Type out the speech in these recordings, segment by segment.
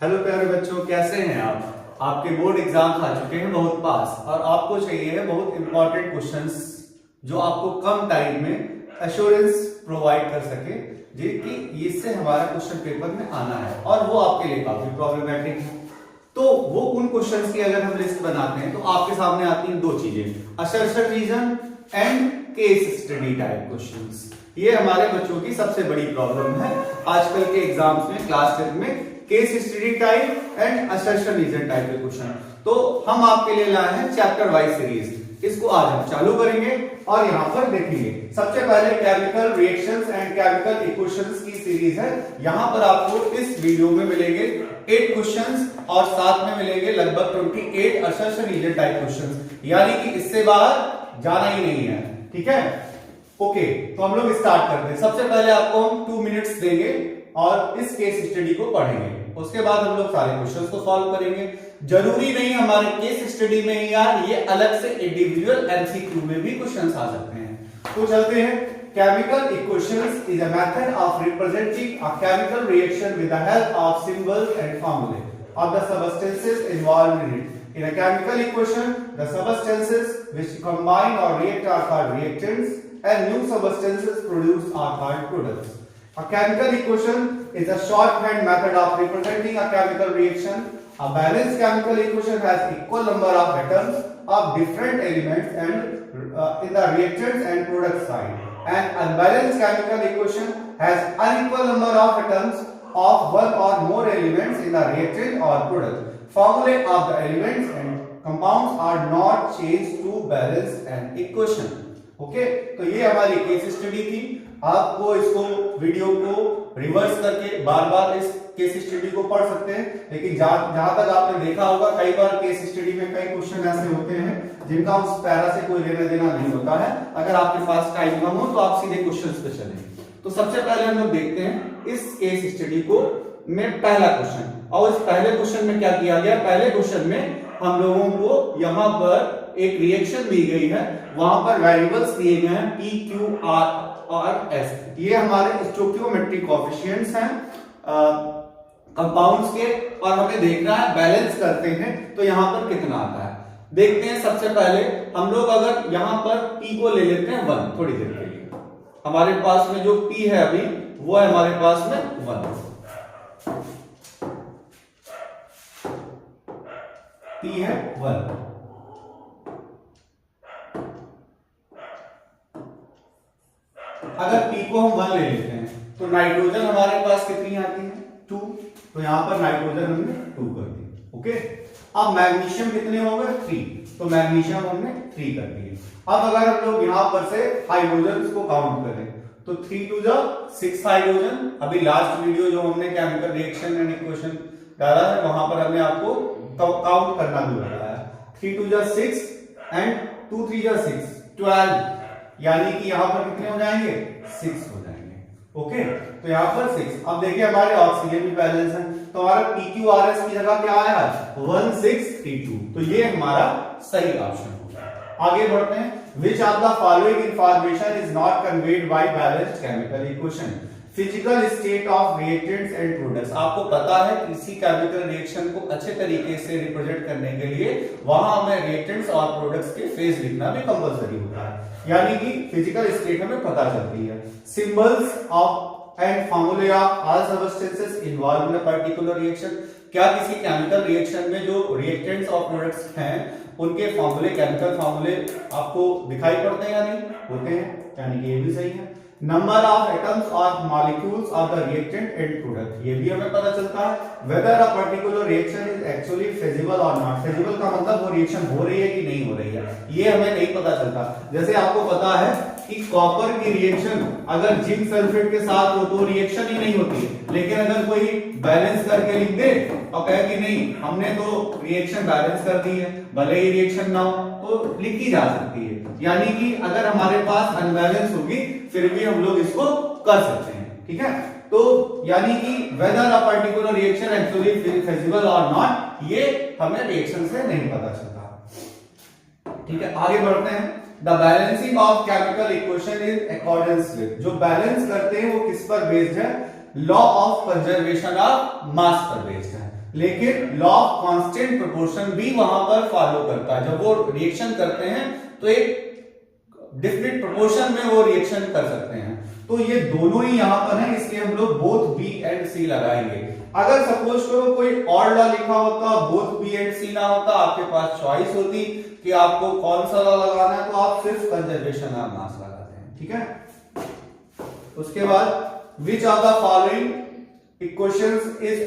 Hello प्यारे बच्चों, कैसे हैं आप? आपके बोर्ड एग्जाम आ चुके हैं बहुत पास, और आपको चाहिए बहुत इंपॉर्टेंट क्वेश्चंस जो आपको कम टाइम में एश्योरेंस प्रोवाइड कर सके, जी कि इससे हमारा क्वेश्चन पेपर में आना है और वो आपके लिए काफी प्रॉब्लमेटिक है। तो वो उन क्वेश्चंस की अगर हम लिस्ट बनाते हैं तो आपके सामने आती हैं दो चीजें, assertion reason and case study type questions. ये हमारे बच्चों की सबसे बड़ी प्रॉब्लम है आजकल के एग्जाम्स में, क्लास 10 में case study type and assertion reason type के क्वेश्चन। तो हम आपके लिए लाए हैं चैप्टर वाइज सीरीज, इसको आज हम चालू करेंगे और यहाँ पर देखेंगे। सबसे पहले chemical reactions and chemical equations की सीरीज है। यहाँ पर आपको इस वीडियो में मिलेंगे 8 क्वेश्चंस और साथ में मिलेंगे लगभग 28 असर्शन रीजन टाइप क्वेश्चंस, यानी कि इससे बाहर जाना ही नहीं है। ठीक है, ओके, तो हम लोग स्टार्ट करते हैं। सबसे पहले आपको हम 2 मिनट्स देंगे और इस केस स्टडी को पढ़ेंगे, उसके बाद हम लोग सारे क्वेश्चंस को सॉल्व करेंगे। जरूरी नहीं हमारे केस स्टडी में ही यार, ये अलग से इंडिविजुअल एमसीक्यू में भी क्वेश्चंस आ सकते हैं। तो चलते हैं। Chemical equations is a method of representing a chemical reaction with the help of symbols and formulae of the substances involved in it. In a chemical equation, the substances which combine or react are called reactants, and new substances produced are called products. A chemical equation is a shorthand method of representing a chemical reaction. A balanced chemical equation has equal number of atoms of different elements and in the reactants and product side. An unbalanced chemical equation has unequal number of atoms of one or more elements in the reactant or product. Formulae of the elements and compounds are not changed to balance an equation. Okay, तो ये हमारी case study थी। आपको इसको video को reverse करके बार बार इस case study को पढ़ सकते हैं, लेकिन जहां तक आपने देखा होगा कई बार केस स्टडी में कई क्वेश्चन ऐसे होते हैं जिनका उस पैरा से कोई लेना देना नहीं होता है। अगर आपके पास टाइम कम हो तो आप सीधे क्वेश्चंस पे चलें। तो सबसे पहले हम लोग देखते हैं इस केस स्टडी को में पहला क्वेश्चन, और इस पहले क्वेश्चन में क्या किया गया। पहले क्वेश्चन में हम लोगों को यहाँ पर एक रिएक्शन दी गई है, वहां पर वेरिएबल्स दिए गए हैं P, Q, R और S। ये हमारे स्टोइकियोमेट्रिक कोएफिशिएंट्स हैं कंपाउंड्स के, और हमें देखना है बैलेंस करते हैं तो यहाँ पर कितना आता है। देखते हैं। सबसे पहले हम लोग अगर यहाँ पर P को ले लेते हैं 1 थोड़ी देर के लिए, हमारे पास में जो P है अभी वो है हमारे पास में 1, P है 1। अगर P को हम 1 ले लेते हैं तो नाइट्रोजन हमारे पास कितनी आती है 2, तो यहां पर नाइट्रोजन हमने 2 कर दी। ओके, अब मैग्नीशियम कितने हो गए 3, तो मैग्नीशियम हमने 3 कर दिए। अब अगर हम लोग यहां पर से हाइड्रोजन को काउंट करें तो 3 2 जा 6 हाइड्रोजन। अभी लास्ट वीडियो जो हमने केमिकल रिएक्शन एंड इक्वेशन डाला है वहां पर हमने आपको काउंट करना भी बताया। 3 2 जा 6 एंड 2 3 जा 6 12, यानी कि यहां पर कितने हो जाएंगे 6 हो जाएंगे। ओके, तो यहां पर 6। अब देखिए हमारे ऑक्सीजन भी बैलेंस है, तो हमारा PQRS की जगह क्या आया 1632, तो ये हमारा सही ऑप्शन होगा। आगे बढ़ते हैं। Which of the following information is not conveyed by balanced chemical equation? Physical state of reactants and products. आपको पता है किसी केमिकल रिएक्शन को अच्छे तरीके से रिप्रेजेंट करने के लिए वहां हमें रिएक्टेंट्स और प्रोडक्ट्स के फेज लिखना भी कंपलसरी होता है, यानी कि फिजिकल स्टेट हमें पता चलती है। Symbols of and formulae of all substances involve in a particular reaction. क्या किसी केमिकल रिएक्शन में जो रिएक्टेंट्स और प्रोडक्ट्स हैं उनके फॉर्मूले, केमिकल फॉर्मूले आपको दिखाई पड़ते हैं या नहीं होते हैं, यानी कि ये भी सही है। Number of atoms of molecules of the reactant and product, ये भी हमें पता चलता है। Weather a particular reaction is actually feasible और नॉट फिजिबल, का मतलब वो रिएक्शन हो रही है कि नहीं हो रही है, ये हमें नहीं पता चलता। जैसे आपको पता है कि कॉपर की रिएक्शन अगर जिंक सल्फेट के साथ हो तो रिएक्शन ही नहीं होती, लेकिन अगर कोई बैलेंस करके लिख दे और कहे कि नहीं हमने तो रिएक्शन बैलेंस कर दी है, भले ही रिएक्शन ना हो तो लिखी जा सकती है। यानी कि अगर हमारे पास अनबैलेंस होगी फिर भी हम लोग इसको कर सकते हैं। ठीक है, तो यानी कि weather a particular reaction actually feasible और नॉट, ये हमें रिएक्शन से नहीं पता चलता। ठीक है, आगे बढ़ते हैं। The balancing of chemical equation is accordance with, जो बैलेंस करते हैं वो किस पर बेस्ड है, law of conservation of mass पर बेस्ड है। लेकिन लॉ ऑफ कांस्टेंट प्रोपोर्शन भी वहां पर फॉलो करता है। जब वो रिएक्शन करते हैं तो एक डिफरेंट प्रोपोर्शन में वो रिएक्शन कर सकते हैं। तो ये दोनों ही यहां पर है, इसलिए हम लोग बोथ बी एंड सी लगाएंगे। अगर सपोज करो कोई और लॉ लिखा होता, बोथ बी एंड सी ना होता, आपके पास चॉइस होती कि आपको कौन सा लॉ लगाना है, तो आप सिर्फ कंजर्वेशन ऑफ मास लगाते हैं। ठीक है। उसके बाद विच of the following equations is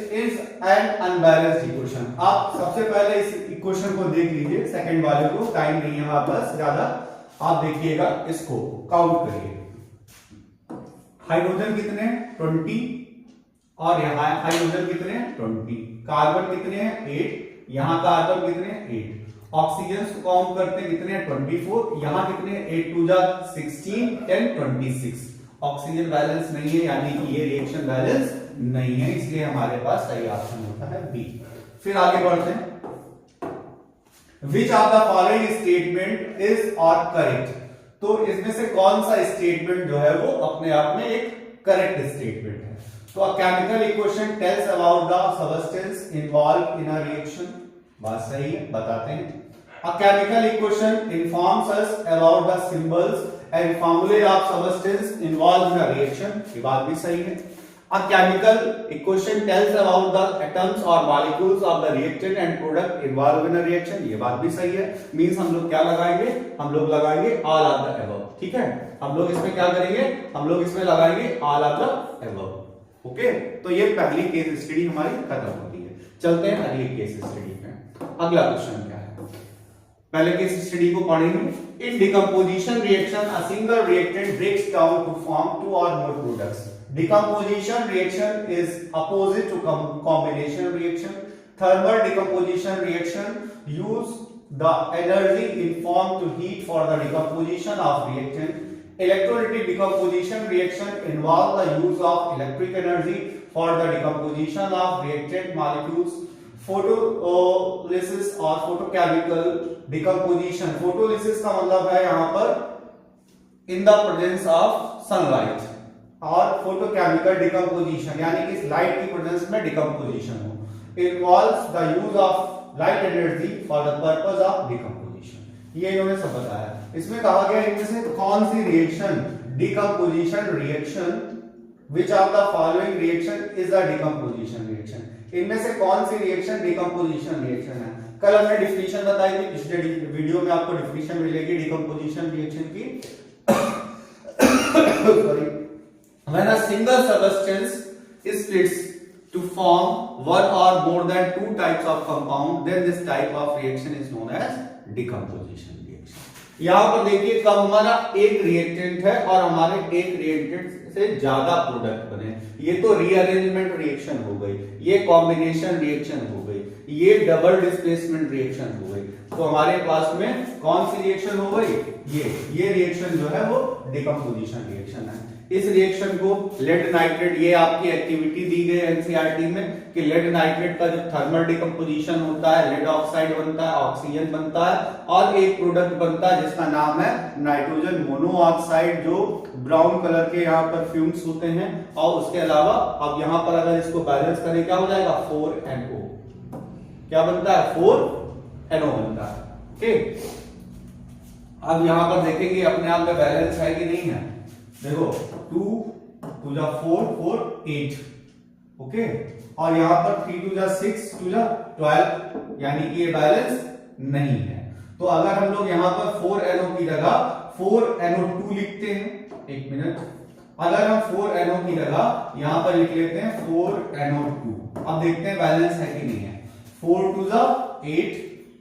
an unbalanced equation. आप सबसे पहले इस इक्वेशन को देख लीजिए, सेकंड वाले को, टाइम नहीं है हमारे पास ज्यादा। आप देखिएगा, इसको काउंट करिए। हाइड्रोजन कितने हैं 20, और यहाँ हाइड्रोजन कितने हैं 20, कार्बन कितने हैं 8, यहाँ कार्बन कितने हैं 8, ऑक्सीजन को काउंट करते हैं कितने हैं 24, यहाँ कितने हैं 8 2 जा 16, 10 26। ऑक्सीजन बैलेंस नहीं है, यानी कि ये रिएक्शन बैलेंस नहीं है, इसलिए हमारे पास सही ऑप्शन होता है बी। फिर आगे बढ़ते हैं, विच of the following statement is और करेक्ट। तो इसमें से कौन सा स्टेटमेंट जो है वो अपने आप में एक करेक्ट स्टेटमेंट है। तो a chemical equation tells about the substance involve in a reaction, बात सही है, बताते हैं। A chemical equation informs us about the symbols and formulae of substance involve in a reaction, ये बात भी सही है। A chemical equation tells about the atoms or molecules of the reactant and product involved in a reaction, ये बात भी सही है। मींस हम लोग क्या लगाएंगे, हम लोग लगाएंगे all of the above। ठीक है, हम लोग इसमें क्या करेंगे, हम लोग इसमें लगाएंगे all of the above। Okay, तो ये पहली केस स्टडी हमारी खत्म होती है। चलते हैं अगली केस स्टडी पे। अगला क्वेश्चन क्या है, पहले केस स्टडी को पढ़ेंगे। In decomposition reaction a single reactant breaks down to form two और more products. Decomposition reaction is opposite to combination reaction. Thermal decomposition reaction use the energy in form to heat for the decomposition of reactant. Electrolytic decomposition reaction involve the use of electric energy for the decomposition of reactant molecules. Photolysis और photochemical decomposition, photolysis का मतलब है यहाँ पर in the presence of sunlight, और photochemical decomposition यानी कि light की प्रेजेंस में डिकम्पोजिशन हो, involves the use of light energy for the purpose of decomposition. ये इन्होंने सब बताया। इसमें कहा गया इनमें से कौन सी reaction decomposition reaction, which of the following reaction is a decomposition reaction. इनमें से कौन सी रिएक्शन डिकम्पोजिशन रिएक्शन है। कल हमने डिफिनीशन बताई थी, पिछले वीडियो में आपको डिफिनीशन मिलेगी डिकम्पोजिशन रिएक्शन की। Sorry, when a single substance splits to form one or more than two types of compound, then this type of reaction is known as decomposition reaction। यहां पर देखिए, कब हमारा एक रिएक्टेंट है और हमारे एक रिएक्टेंट से ज्यादा प्रोडक्ट बने, ये तो रीअरेंजमेंट रिएक्शन हो गई, ये कॉम्बिनेशन रिएक्शन हो गई, ये डबल डिस्प्लेसमेंट रिएक्शन हो गई। तो हमारे पास में कौन सी रिएक्शन हो गई, ये रिएक्शन जो है वो डिकम्पोजिशन रिएक्शन है। इस रिएक्शन को लेड नाइट्रेट, ये आपकी एक्टिविटी दी गई एनसीईआरटी में कि लेड नाइट्रेट का जब थर्मल डिकम्पोजिशन होता है, लेड ऑक्साइड बनता है, ऑक्सीजन बनता है और एक प्रोडक्ट बनता है जिसका नाम है नाइट्रोजन मोनोऑक्साइड, जो ब्राउन कलर के यहाँ पर फ्यूम्स होते हैं। और उसके अलावा अब यहाँ पर अगर इसको बैलेंस करें क्या हो जाएगा, 4NO, क्या बनता है 4NO बनता है। ठीक, अब यहाँ पर देखेंगे अपने आप में बैलेंस है कि नहीं है। देखो 2 2 जा 4 4 8, ओके, और यहां पर 3 2 जा 6 2 जा 12, यानी कि ये बैलेंस नहीं है। तो अगर हम लोग यहां पर 4NO की जगह 4NO2 लिखते हैं, एक मिनट, अगर हम 4NO की जगह यहां पर लिख लेते हैं 4NO2, अब देखते हैं बैलेंस है कि नहीं है। 4 2 जा 8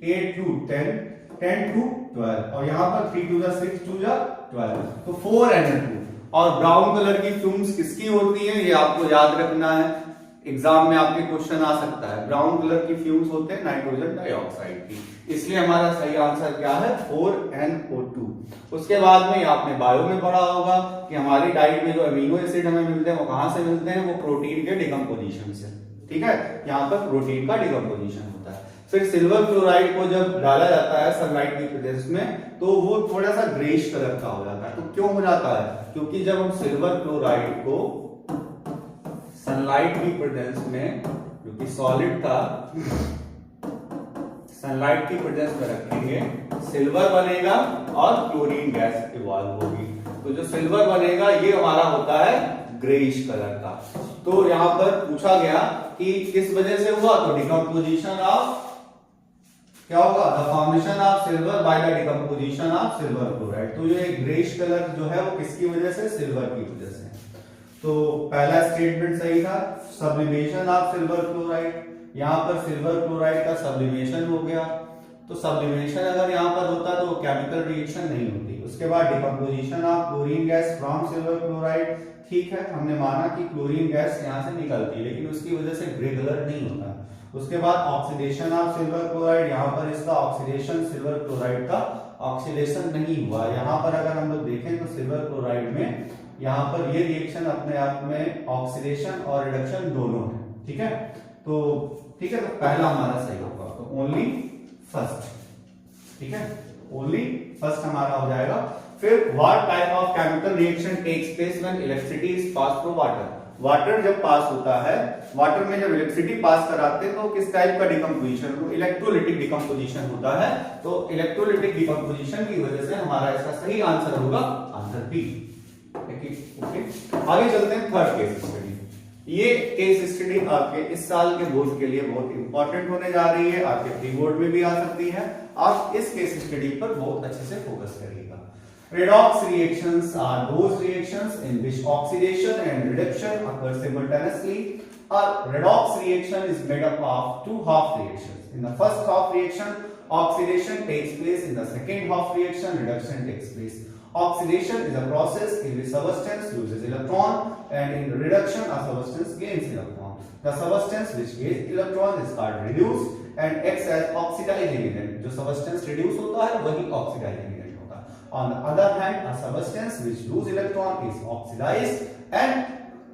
8 2 10 10 2 12, और यहां पर 3 2 जा 6 2 जा 12, तो 4NO2। और ब्राउन कलर की फ्यूम्स किसकी होती हैं, ये आपको याद रखना है, एग्जाम में आपके क्वेश्चन आ सकता है। ब्राउन कलर की फ्यूम्स होते हैं नाइट्रोजन डाइऑक्साइड की, इसलिए हमारा सही आंसर क्या है 4NO2। उसके बाद में आपने बायो में पढ़ा होगा कि हमारी डाइट में जो अमीनो एसिड हमें मिलते हैं वो कहां से मिलते हैं, वो प्रोटीन के डिकम्पोजिशन से। ठीक है, यहाँ पर प्रोटीन का डिकम्पोजिशन होता है। फिर सिल्वर क्लोराइड को जब डाला जाता है सनलाइट की प्रेजेंस में, तो वो थोड़ा सा ग्रेइश कलर का हो जाता है। तो क्यों हो जाता है, क्योंकि जब हम सिल्वर क्लोराइड को सनलाइट की प्रेजेंस में क्योंकि सॉलिड का सनलाइट की प्रेजेंस में रखेंगे, सिल्वर बनेगा और क्लोरीन गैस इवॉल्व होगी। तो जो सिल्वर बनेगा ये हमारा होता है ग्रेइश कलर का। तो यहां पर पूछा गया कि किस वजह से हुआ, तो डिकम्पोजिशन ऑफ क्या होगा, the formation of silver by the decomposition of silver chloride. तो ये ग्रेइश कलर जो है वो किसकी वजह से, सिल्वर की वजह से। तो पहला स्टेटमेंट सही था, सब्लिमेशन ऑफ सिल्वर क्लोराइड। यहां पर सिल्वर क्लोराइड का सब्लिमेशन हो गया। तो सब्लिमेशन अगर यहां पर होता तो केमिकल रिएक्शन नहीं होती। उसके बाद decomposition of chlorine gas from silver chloride. ठीक है, हमने माना कि क्लोरीन गैस यहां से निकलती है, लेकिन उसकी वजह से ग्रे कलर नहीं होता। उसके बाद ऑक्सीडेशन ऑफ सिल्वर क्लोराइड, यहां पर इसका ऑक्सीडेशन सिल्वर क्लोराइड का ऑक्सीडेशन नहीं हुआ। यहां पर अगर हम लोग देखें तो सिल्वर क्लोराइड में यहां पर ये रिएक्शन अपने आप में ऑक्सीडेशन और रिडक्शन दोनों है। ठीक है, तो ठीक है, तो पहला हमारा सही होगा, तो ओनली फर्स्ट। ठीक है, ओनली फर्स्ट हमारा हो जाएगा। फिर what type of chemical reaction takes place when electricity is pass through water. Water जब पास होता है, वाटर में जब इलेक्ट्रिसिटी पास कराते हैं तो किस टाइप का डिकम्पोजिशन, तो इलेक्ट्रोलिटिक डिकम्पोजिशन होता है। तो इलेक्ट्रोलिटिक डिकम्पोजिशन की वजह से हमारा इसका सही आंसर होगा आंसर बी। ओके, आगे चलते हैं थर्ड केस स्टडी। ये केस स्टडी आपके इस साल के बोर्ड के लिए बहुत इंपॉर्टेंट होने जा रही है, आपके प्री बोर्ड में भी आ सकती है। आप इस केस स्टडी पर बहुत अच्छे से फोकस करिएगा। Redox reactions are those reactions in which oxidation and reduction occur simultaneously. A redox reaction is made up of two half reactions. In the first half reaction, oxidation takes place. In the second half reaction, reduction takes place. Oxidation is a process in which substance loses electron, and in reduction, a substance gains electron. The substance which gains electron is called reduced and acts as oxidizing agent. जो substance reduce होता है वही oxidizing agent होता है। On the other hand, a substance which lose electron is oxidized and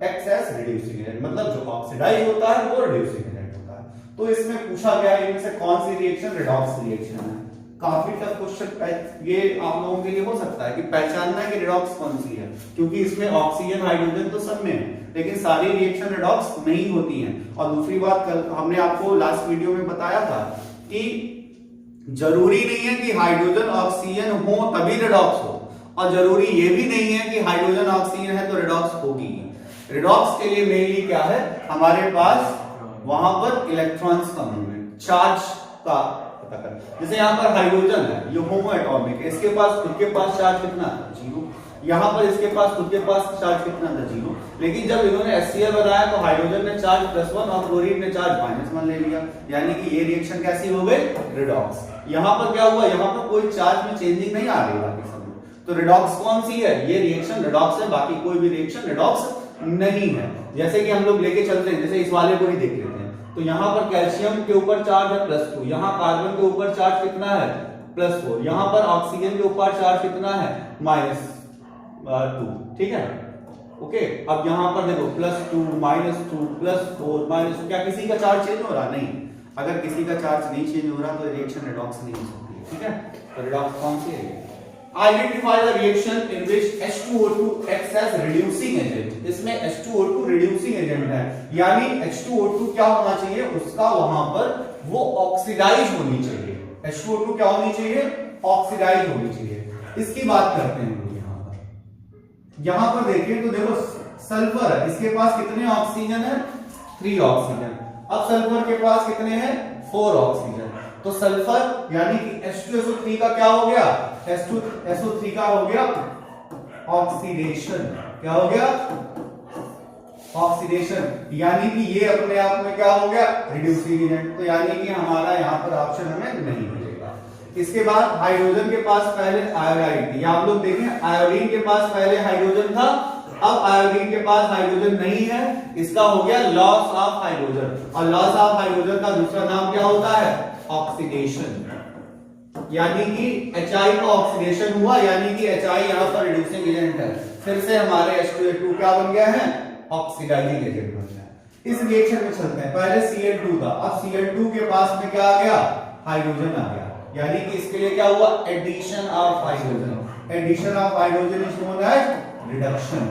acts as reducing agent. मतलब जो oxidize होता है वो reducing agent होता है। तो इसमें पूछा गया है इनसे कौन सी रिएक्शन redox रिएक्शन है। काफी टफ क्वेश्चन ये आप लोगों के लिए हो सकता है कि पहचानना है कि रिडॉक्स कौन सी है, क्योंकि इसमें ऑक्सीजन हाइड्रोजन तो सब में है, लेकिन सारी रिएक्शन रिडॉक्स नहीं होती हैं। और दूसरी बात, कल हमने आपको लास्ट वीडियो में बताया था कि जरूरी नहीं है कि हाइड्रोजन ऑक्सीजन हो तभी रिडॉक्स हो, और जरूरी ये भी नहीं है कि हाइड्रोजन ऑक्सीजन है तो रिडॉक्स होगी। रिडॉक्स के लिए मेनली क्या है, हमारे पास वहां पर इलेक्ट्रॉन्स का मूवमेंट, चार्ज का पता कर। जैसे यहाँ पर हाइड्रोजन है, ये होमो एटॉमिक है, इसके पास खुद के पास चार्ज कितना था, 0। यहाँ पर इसके पास खुद के पास चार्ज कितना था, 0। लेकिन जब इन्होंने HCl बनाया तो हाइड्रोजन ने चार्ज +1 और क्लोरीन ने चार्ज -1 ले लिया, यानी कि ये रिएक्शन कैसी हो गई, रिडॉक्स। यहाँ पर क्या हुआ, यहाँ पर कोई चार्ज में चेंजिंग नहीं आ रही बाकी सब में। तो रिडॉक्स कौन सी है, ये रिएक्शन रिडॉक्स है, बाकी कोई भी रिएक्शन रिडॉक्स नहीं है। जैसे कि हम लोग लेके चलते हैं, जैसे इस वाले को ही देख लेते हैं, तो यहाँ पर कैल्शियम के ऊपर चार्ज है +2, यहाँ कार्बन के ऊपर चार्ज कितना है +4, यहाँ पर ऑक्सीजन के ऊपर चार्ज कितना है -2। ठीक है, ओके। अब यहाँ पर देखो +2 -2 +4 -2, क्या किसी का चार्ज चेंज हो रहा, नहीं। अगर किसी का चार्ज नहीं चेंज हो रहा तो रिएक्शन रिडॉक्स नहीं हो सकती है। ठीक है, तो रिडॉक्स कौन सी है, identify the reaction in which H2O2 acts as reducing agent। इसमें H2O2 रिड्यूसिंग एजेंट है, यानी H2O2 क्या होना चाहिए, उसका वहां पर वो ऑक्सीडाइज होनी चाहिए। H2O2 क्या होनी चाहिए, ऑक्सीडाइज होनी चाहिए। इसकी बात करते हैं यहां पर देखिए तो देखो सल्फर है, इसके पास कितने ऑक्सीजन है, 3 ऑक्सीजन। अब सल्फर के पास कितने हैं, 4 ऑक्सीजन। तो सल्फर यानी कि H2SO3 का क्या हो गया, H2SO3 का हो गया ऑक्सीडेशन। क्या हो गया, ऑक्सीडेशन, यानी कि ये अपने आप में क्या हो गया, रिड्यूसिंग एजेंट। तो यानी कि हमारा यहाँ पर ऑप्शन हमें नहीं मिलेगा। इसके बाद हाइड्रोजन के पास पहले आयोडाइन थी, आप लोग देखें आयोडीन के पास पहले हाइड्रोजन था, अब आयोडीन के पास हाइड्रोजन नहीं है, इसका हो गया लॉस ऑफ हाइड्रोजन। और लॉस ऑफ हाइड्रोजन का दूसरा नाम क्या होता है, ऑक्सीडेशन। यानी कि HI का ऑक्सीडेशन हुआ, यानी कि HI यहाँ पर रिड्यूसिंग एजेंट है। फिर से हमारे H2O2 क्या बन गया है, ऑक्सीडाइजिंग एजेंट बन गया। इस रिएक्शन में चलते हैं, पहले Cl2 था, अब Cl2 के पास में क्या आ गया, हाइड्रोजन आ गया, यानी कि इसके लिए क्या हुआ, addition of hydrogen. Addition of hydrogen is known as reduction.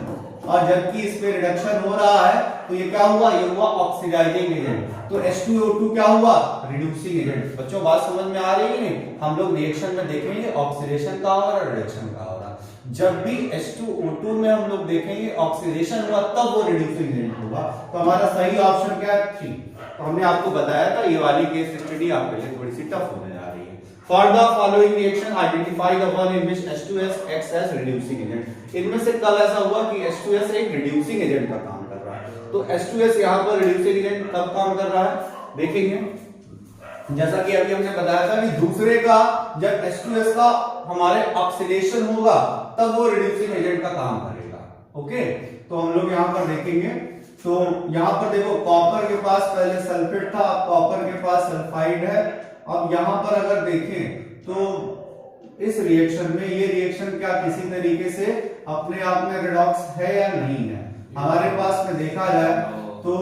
और जबकि इस पे रिडक्शन हो रहा है तो ये क्या हुआ, ये हुआ ऑक्सीडाइजिंग एजेंट। तो H2O2 क्या हुआ, रिड्यूसिंग एजेंट। बच्चों बात समझ में आ रही है नहीं? हम लोग रिएक्शन में देखेंगे ऑक्सीडेशन का हो रहा है, रिडक्शन का हो रहा है। जब भी H2O2 में हम लोग देखेंगे ऑक्सीडेशन हुआ तब वो रिड्यूसिंग एजेंट होगा। तो हमारा सही ऑप्शन क्या है, 3। तो हमने आपको बताया था ये वाली केस स्टडी आपके लिए थोड़ी सी टफ होने जा रही है। For the following reaction, identify the one in which H2S acts as reducing agent। इनमें से कब ऐसा हुआ कि H2S एक रिड्यूसिंग एजेंट का काम कर रहा है? तो H2S यहाँ पर रिड्यूसिंग एजेंट कब काम कर रहा है, देखेंगे। जैसा कि अभी हमने बताया था कि दूसरे का जब H2S का हमारे ऑक्सीडेशन होगा तब वो रिड्यूसिंग एजेंट का काम करेगा। ओके, तो हम लोग यहाँ पर देखेंगे। तो यहाँ पर देखो कॉपर के पास पहले सल्फेट था, अब कॉपर के पास सल्फाइड है। अब यहां पर अगर देखें तो इस रिएक्शन में ये रिएक्शन क्या किसी तरीके से अपने आप में रिडॉक्स है या नहीं है? हमारे पास में देखा जाए तो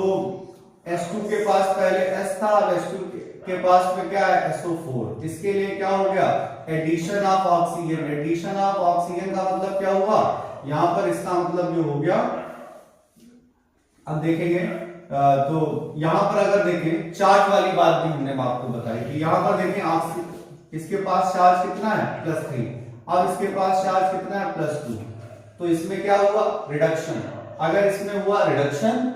H2 के पास पहले S था, अब H2 के पास में क्या है, SO4। इसके लिए क्या हो गया, addition of oxygen. Addition of oxygen का मतलब क्या हुआ, यहां पर इसका मतलब जो हो गया, अब देखेंगे तो यहां पर अगर देखें चार्ज वाली बात भी हमने आपको बताई कि यहां पर देखें इसके पास चार्ज कितना है, +3। अब इसके पास चार्ज कितना है, +2। तो इसमें क्या हुआ, रिडक्शन। अगर इसमें हुआ रिडक्शन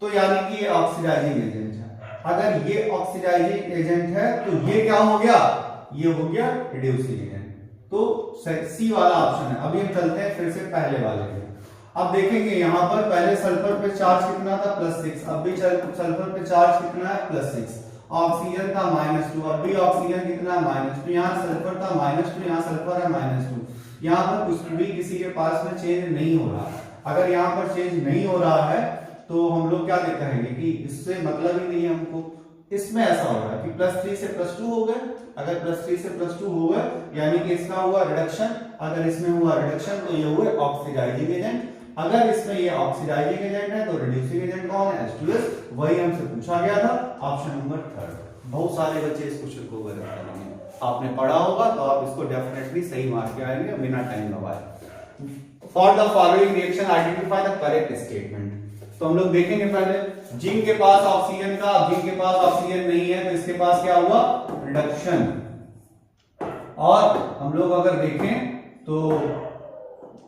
तो यानी कि ये ऑक्सीडाइजिंग एजेंट है। अगर ये ऑक्सीडाइजिंग एजेंट है तो ये क्या हो गया, ये हो गया रिड्यूसिंग एजेंट। तो सी वाला ऑप्शन है। अभी हम चलते हैं फिर से पहले वाले में। अब देखेंगे यहां पर पहले सल्फर पे चार्ज कितना था, +6। अब भी सल्फर पे चार्ज कितना है, +6। ऑक्सीजन था -2, अब भी ऑक्सीजन कितना है, -2। यहाँ सल्फर था -2, यहाँ सल्फर है -2। यहाँ पर कुछ भी किसी के पास में चेंज नहीं हो रहा। अगर यहाँ पर चेंज नहीं हो रहा है तो हम लोग क्या कहेंगे कि इससे मतलब ही नहीं है हमको। इसमें ऐसा हो रहा है कि +3 से +2 हो गए। अगर +3 से +2 हो गए यानी कि इसका हुआ रिडक्शन। अगर इसमें हुआ रिडक्शन तो ये हुए ऑक्सीडाइजिंग एजेंट। अगर इसमें ये ऑक्सीडाइजिंग एजेंट है तो रिड्यूसिंग एजेंट कौन है, H2S। वही हमसे पूछा गया था, ऑप्शन नंबर 3। बहुत सारे बच्चे इस क्वेश्चन को गलत करेंगे। आपने पढ़ा होगा तो आप इसको डेफिनेटली सही मार्क के आएंगे बिना टाइम गवाए। For the following reaction identify the correct statement. तो हम लोग देखेंगे पहले जिंक के पास ऑक्सीजन का, जिंक के पास ऑक्सीजन नहीं है तो इसके पास क्या हुआ, रिडक्शन। और हम लोग अगर देखें तो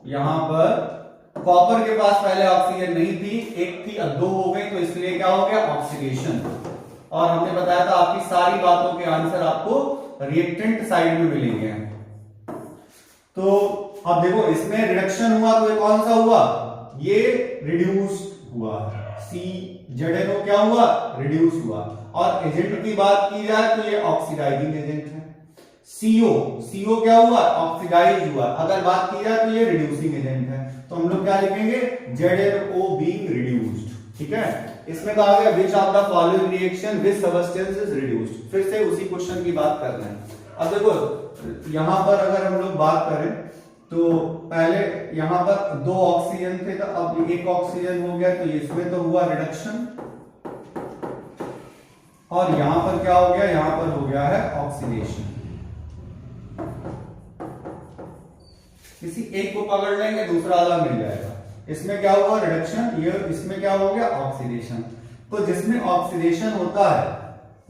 यहां पर कॉपर के पास पहले ऑक्सीजन नहीं थी, एक थी अब 2 हो गई, तो इसलिए क्या हो गया, ऑक्सीडेशन। और हमने बताया था आपकी सारी बातों के आंसर आपको रिएक्टेंट साइड में मिलेंगे। तो अब देखो इसमें रिडक्शन हुआ तो ये कौन सा हुआ, ये रिड्यूस हुआ। ZNO क्या हुआ, रिड्यूस हुआ। और एजेंट की बात की जाए तो ये ऑक्सीडाइजिंग एजेंट है। CO क्या हुआ, ऑक्सीडाइज हुआ। अगर बात की जाए तो ये रिड्यूसिंग एजेंट है। तो हम लोग क्या लिखेंगे, ZNO being reduced। ठीक है, इसमें कहा गया which of the following reaction with substance is reduced। फिर से उसी क्वेश्चन की बात कर रहे हैं। अब देखो यहां पर अगर हम लोग बात करें तो पहले यहां पर 2 ऑक्सीजन थे तो अब 1 ऑक्सीजन हो गया, तो इसमें तो हुआ रिडक्शन। और यहां पर क्या हो गया, यहां पर हो गया है ऑक्सीडेशन। किसी एक को पकड़ लेंगे दूसरा अलग मिल जाएगा। इसमें क्या हुआ, रिडक्शन। ये इसमें क्या हो गया, ऑक्सीडेशन। तो जिसमें ऑक्सीडेशन होता है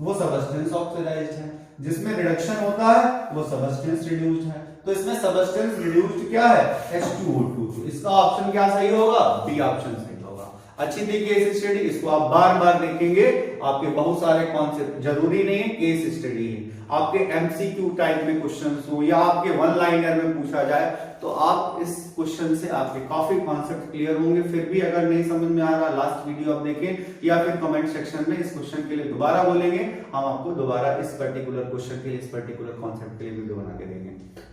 वो सबस्टेंस ऑक्सीडाइज्ड है, जिसमें रिडक्शन होता है वो सबस्टेंस रिड्यूस्ड है। तो इसमें सबस्टेंस रिड्यूस्ड क्या है, H2O2। तो इसका ऑप्शन क्या सही होगा, बी ऑप्शन सही होगा। अच्छी थी केस स्टडी, इसको आप बार बार देखेंगे। आपके बहुत सारे कॉन्सेप्ट, जरूरी नहीं है केस स्टडी है, आपके MCQ टाइप में क्वेश्चन हो या आपके 1 लाइनर में पूछा जाए तो आप इस क्वेश्चन से आपके काफी कॉन्सेप्ट क्लियर होंगे। फिर भी अगर नहीं समझ में आ रहा, लास्ट वीडियो आप देखें या फिर कमेंट सेक्शन में इस क्वेश्चन के लिए दोबारा बोलेंगे, हम आपको दोबारा इस पर्टिकुलर क्वेश्चन के लिए, इस पर्टिकुलर कॉन्सेप्ट के लिए वीडियो बना के देंगे।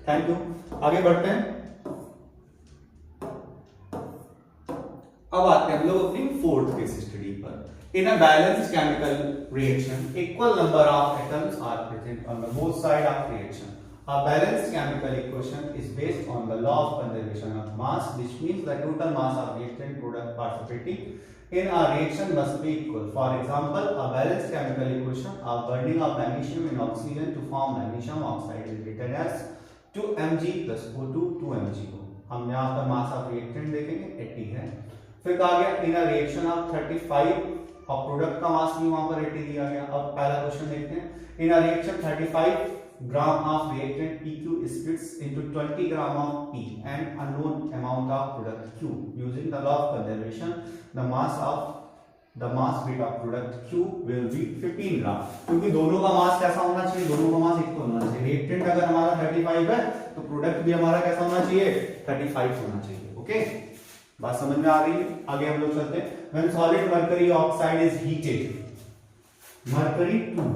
Thank you. आगे बढ़ते हैं। अब आते हैं हम लोग अपनी 4th केस स्टडी पर। In a balanced chemical reaction, equal number of atoms are present on the both side of reaction. A balanced chemical equation is based on the law of conservation of mass, which means the total mass of reactant product participating in a reaction must be equal. For example, a balanced chemical equation of burning of magnesium in oxygen to form magnesium oxide is written as 2Mg plus O2 2MgO. हम यहाँ पर मास of reactant देखेंगे 80 है। फिर कहा गया in a reaction of 35 और product का मास भी वहां पर 80 दिया गया। अब पहला क्वेश्चन देखते हैं। इन a reaction 35 gram of reactant PQ splits into 20 gram of P and unknown amount of product Q. Using the law of conservation, the mass weight of product Q will be 15 gram. क्योंकि दोनों का मास कैसा होना चाहिए, दोनों का mass equal होना चाहिए। रिएक्टेंट अगर हमारा 35 है तो प्रोडक्ट भी हमारा कैसा होना चाहिए, 35 होना चाहिए। ओके, बात समझ में आ रही है? आगे हम लोग चलते हैं। When solid mercury oxide is heated, mercury 2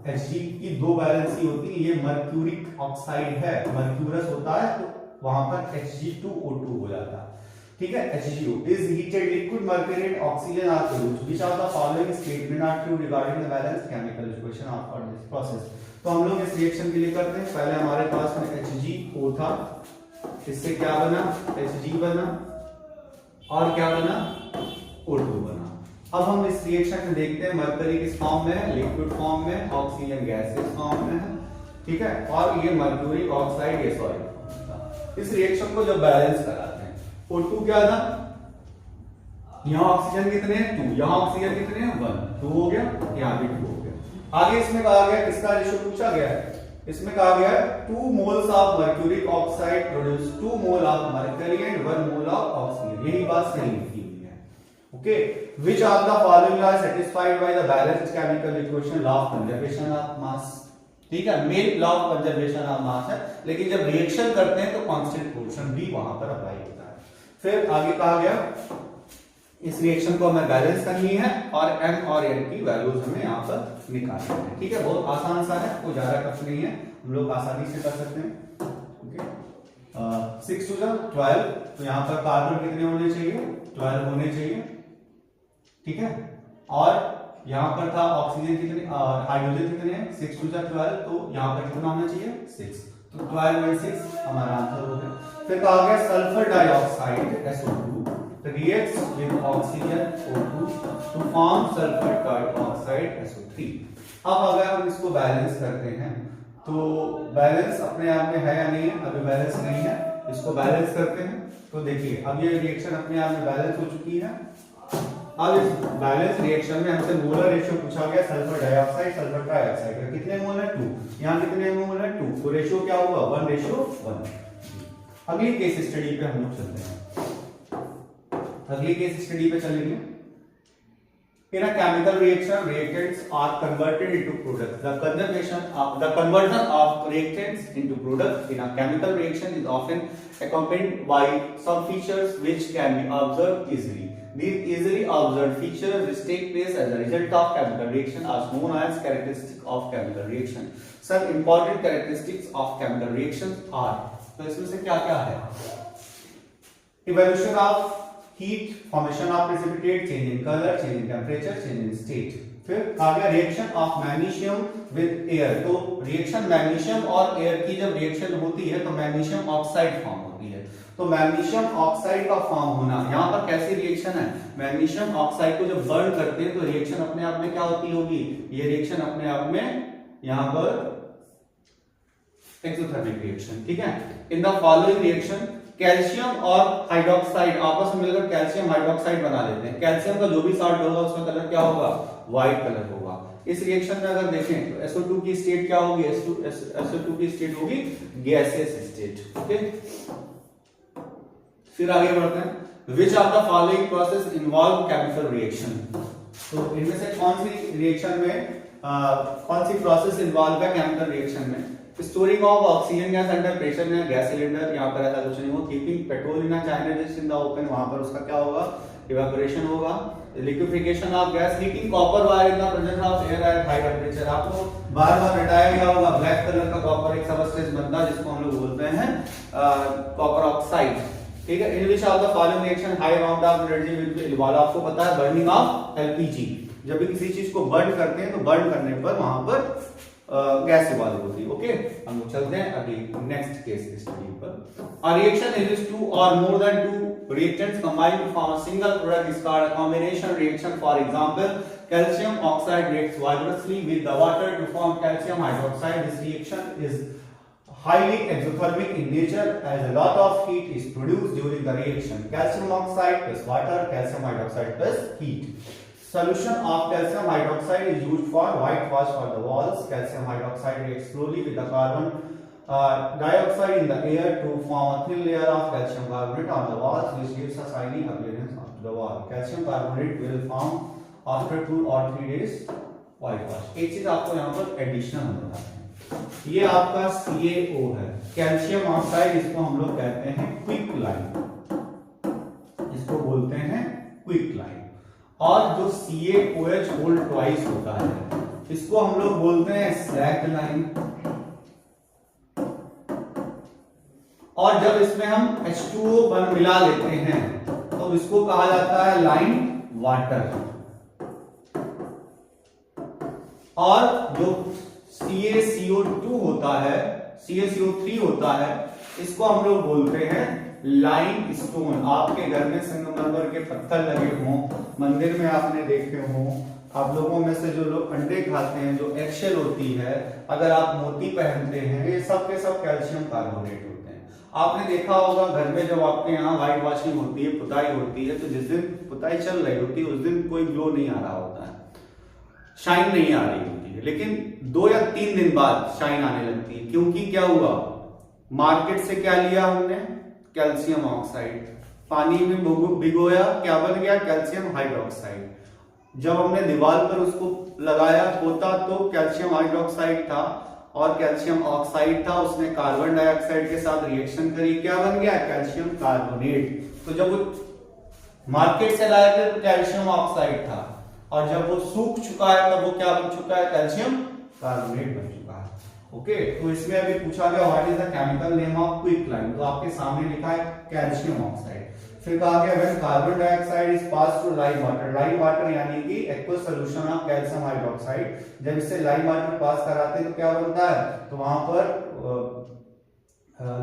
Hg की दो वैलेंसी होती है, ये मर्क्यूरिक ऑक्साइड है, मर्क्यूरस होता है तो वहां पर Hg2O2 हो जाता है। ठीक है, Hg2 is heated liquid mercury and oxygen are produced. Which of the following statement are true regarding the balanced chemical equation of this process? तो हम लोग इस रिएक्शन के लिए करते हैं। पहले हमारे पास में Hg2O था, इससे क्या बना, Hg बना और क्या बना, O2 बना। अब हम इस रिएक्शन में देखते हैं मरकरी किस फॉर्म में है, लिक्विड फॉर्म में, ऑक्सीजन गैसेस फॉर्म में है। ठीक है, और ये मर्क्यूरिक ऑक्साइड ये सॉलिड। इस रिएक्शन को जब बैलेंस कराते हैं, O2 क्या था, यहाँ ऑक्सीजन कितने हैं 2, यहाँ ऑक्सीजन कितने हैं 1, 2 हो गया, यहाँ भी 2 हो गया। आगे इसमें कहा गया, किसका रेशियो पूछा गया है, इसमें कहा गया 2 moles of mercuric oxide produce 2 mole of mercury and 1 mole of oxygen. यही बात सही लिखी हुई है। Okay, which of the following are satisfied by the balanced chemical equation, law of conservation of mass? ठीक है, main law of conservation of mass है, लेकिन जब रिएक्शन करते हैं तो कांस्टेंट पोर्शन भी वहां पर अप्लाई होता है। फिर आगे कहा गया इस रिएक्शन को हमें बैलेंस करनी है और m और n की वैल्यूज हमें यहाँ पर निकालनी है। ठीक है, बहुत आसान सा है, कोई ज्यादा टफ नहीं है, हम लोग आसानी से कर सकते हैं। ओके, 6 to 12, तो यहाँ पर कार्बन कितने होने चाहिए, 12 होने चाहिए। ठीक है, और यहाँ पर था ऑक्सीजन कितने, हाइड्रोजन कितने हैं, 6 to 12, तो यहाँ पर कितना होना चाहिए 6, तो 12 by 6 हमारा आंसर हो गया। फिर कहा गया sulphur dioxide SO2 reacts with oxygen O2 to form sulfur dioxide SO3। अब अगर हम इसको बैलेंस करते हैं तो बैलेंस अपने आप में है या नहीं है, अभी बैलेंस नहीं है, इसको बैलेंस करते हैं तो देखिए अब ये रिएक्शन अपने आप में बैलेंस हो चुकी है। अब इस बैलेंस रिएक्शन में हमसे मोलर रेशियो पूछा गया सल्फर डाइऑक्साइड सल्फर ट्राइऑक्साइड का, कितने मोल है 2, यहाँ कितने मोल है 2, तो रेशियो क्या होगा 1:1। अगली केस स्टडी पे हम लोग चलते हैं, अगली केस स्टडी पे चलेंगे। In a chemical reaction, reactants are converted into products. The conversion of reactants into products in a chemical reaction is often accompanied by some features which can be observed easily. These easily observed features which take place as a result of chemical reaction are known as characteristics of chemical reaction. Some important characteristics of chemical reactions are, तो इसमें से क्या क्या है, evolution of heat, formation of precipitate, change in color, change in temperature, change in state। फिर आ गया reaction of magnesium with air, तो reaction magnesium और एयर की जब रिएक्शन होती है तो मैग्नीशियम ऑक्साइड फॉर्म होती है, तो मैग्नीशियम ऑक्साइड का फॉर्म होना, यहाँ पर कैसी रिएक्शन है, मैग्नीशियम ऑक्साइड को जब बर्न करते हैं तो रिएक्शन अपने आप में क्या होती होगी, ये रिएक्शन अपने आप में यहाँ पर एक्सोथर्मिक रिएक्शन। ठीक है, in the following reaction calcium और हाइड्रोक्साइड आपस में मिलकर कैल्शियम हाइड्रोक्साइड बना लेते हैं, कैल्शियम का जो भी सॉल्ट होगा उसका कलर क्या होगा, व्हाइट कलर होगा। इस रिएक्शन में अगर देखें तो SO2 की स्टेट क्या होगी, SO2 की स्टेट होगी गैसियस स्टेट। ओके, फिर आगे बढ़ते हैं, विच of the following process involve chemical reaction, तो इनमें से कौन सी रिएक्शन में कौन सी प्रोसेस इन्वॉल्व है केमिकल रिएक्शन में, storing of oxygen gas under pressure in gas cylinder, यहाँ पर ऐसा कुछ नहीं हो, keeping petrol in China in the open, वहां पर उसका क्या होगा, इवेपोरेशन होगा, liquefaction of gas, heating copper wire in the presence of air at high temperature, आपको बार बार बताया गया होगा ब्लैक कलर का कॉपर एक सबस्टेंस बनता है जिसको हम लोग बोलते हैं कॉपर ऑक्साइड। ठीक है, in which of the following reaction high amount of energy will be involve, आपको पता है बर्निंग ऑफ एलपीजी, जब भी किसी चीज को बर्न करते हैं तो बर्न करने पर वहां पर गैस इवॉल्व होती है। ओके, हम लोग चलते हैं अभी नेक्स्ट केस स्टडी पर। A reaction in which two or more than two reactants combine to form a single product is called a combination reaction. For example, calcium oxide reacts vigorously with the water to form calcium hydroxide. This reaction is highly exothermic in nature as a lot of heat is produced during the reaction. Calcium oxide plus water, calcium hydroxide plus heat. Solution of calcium hydroxide is used for whitewash for the walls. Calcium hydroxide reacts slowly with the carbon dioxide in the air to form a thin layer of calcium carbonate on the walls, which gives a shiny appearance of the wall. Calcium carbonate will form after 2 or 3 days whitewash. एक चीज आपको यहाँ पर additional बताते हैं, ये आपका CaO है, कैल्शियम ऑक्साइड, इसको हम लोग कहते हैं क्विक लाइन, इसको बोलते हैं क्विक लाइन। और जो CaOH होल ट्वाइस होता है, इसको हम लोग बोलते हैं स्लैक लाइन। और जब इसमें हम H2O मिला लेते हैं तो इसको कहा जाता है लाइन वाटर। और जो CaCO2 होता है, CaCO3 होता है, इसको हम लोग बोलते हैं लाइम स्टोन। आपके घर में संगमरमर के पत्थर लगे हों, मंदिर में आपने देखे हों, आप लोगों में से जो लोग अंडे खाते हैं, जो एगशेल होती है, अगर आप मोती पहनते हैं, ये सब के सब कैल्शियम कार्बोनेट होते हैं। आपने देखा होगा घर में जब आपके यहाँ व्हाइट वॉशिंग होती है, पुताई होती है, तो जिस दिन पुताई चल रही होती है उस दिन कोई ग्लो नहीं आ रहा होता है, शाइन नहीं आ रही होती है, लेकिन 2 या 3 दिन बाद शाइन आने लगती है। क्योंकि क्या हुआ, मार्केट से क्या लिया हमने, कैल्शियम ऑक्साइड, पानी में भिगोया, क्या बन गया, कैल्शियम हाइड्रोक्साइड। जब हमने दीवार पर उसको लगाया पोता तो कैल्शियम हाइड्रोक्साइड था और कैल्शियम ऑक्साइड था, उसने कार्बन डाइऑक्साइड के साथ रिएक्शन करी, क्या बन गया, कैल्शियम कार्बोनेट। तो जब वो मार्केट से लाया थे तो कैल्शियम ऑक्साइड था, और जब वो सूख चुका है तब वो क्या बन चुका है, कैल्शियम कार्बोनेट बन चुका है। ओके, तो इसमें अभी पूछा गया what is the chemical name of quick line, तो आपके सामने लिखा है कैल्शियम ऑक्साइड। फिर कहा गया when carbon dioxide is pass through lime water, lime water यानी कि aqueous solution of calcium hydroxide, जब इससे लाइम वाटर पास कराते हैं तो क्या बनता है, तो वहां पर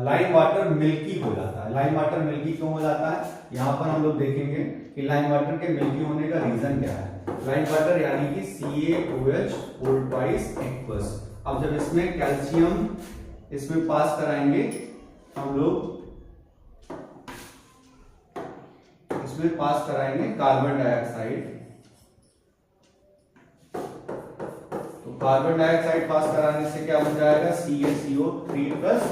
लाइम वाटर मिल्की हो जाता है। लाइम वाटर मिल्की क्यों हो जाता है, यहाँ पर हम लोग देखेंगे कि लाइम वाटर के मिल्की होने का रीजन क्या है। लाइम वाटर यानी कि CaOH होल ट्वाइस एक्वस। अब जब इसमें कैल्शियम इसमें पास कराएंगे हम लोग, इसमें पास कराएंगे कार्बन डाइऑक्साइड, तो कार्बन डाइऑक्साइड पास कराने से क्या बन जाएगा, CaCO3 प्लस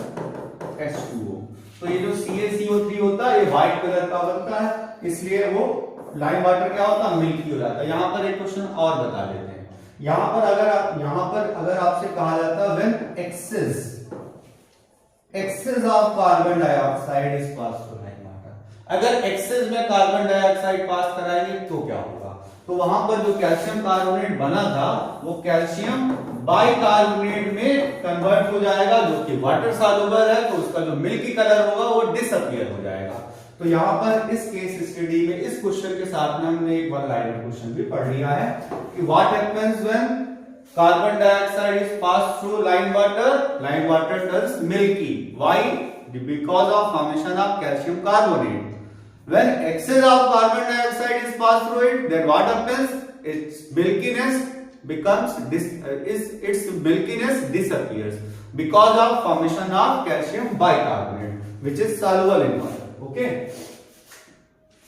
H2O। तो ये जो CaCO3 होता है ये व्हाइट कलर का बनता है, इसलिए वो लाइम वाटर क्या होता है, मिल्की हो जाता है। यहां पर एक क्वेश्चन और बता देते हैं, यहां पर अगर आपसे कहा जाता है when excess of carbon dioxide is pass to lime water, अगर एक्सेस में कार्बन डाइऑक्साइड पास कराएंगे तो क्या होगा, तो वहां पर जो कैल्शियम कार्बोनेट बना था वो कैल्शियम बाइकार्बोनेट में कन्वर्ट हो जाएगा, जो कि वाटर सॉल्युबल है, तो उसका जो मिल्की कलर होगा वो डिसअपीयर हो जाएगा। तो यहाँ पर इस केस स्टडी में इस क्वेश्चन के साथ में हमने एक वन लाइनर क्वेश्चन भी पढ़ लिया है कि what happens when carbon dioxide is pass through lime water turns milky, why, because of formation of calcium carbonate. When excess of carbon dioxide is passed through it, then what happens? Its milkiness disappears because of formation of calcium bicarbonate, which is soluble in water. Okay?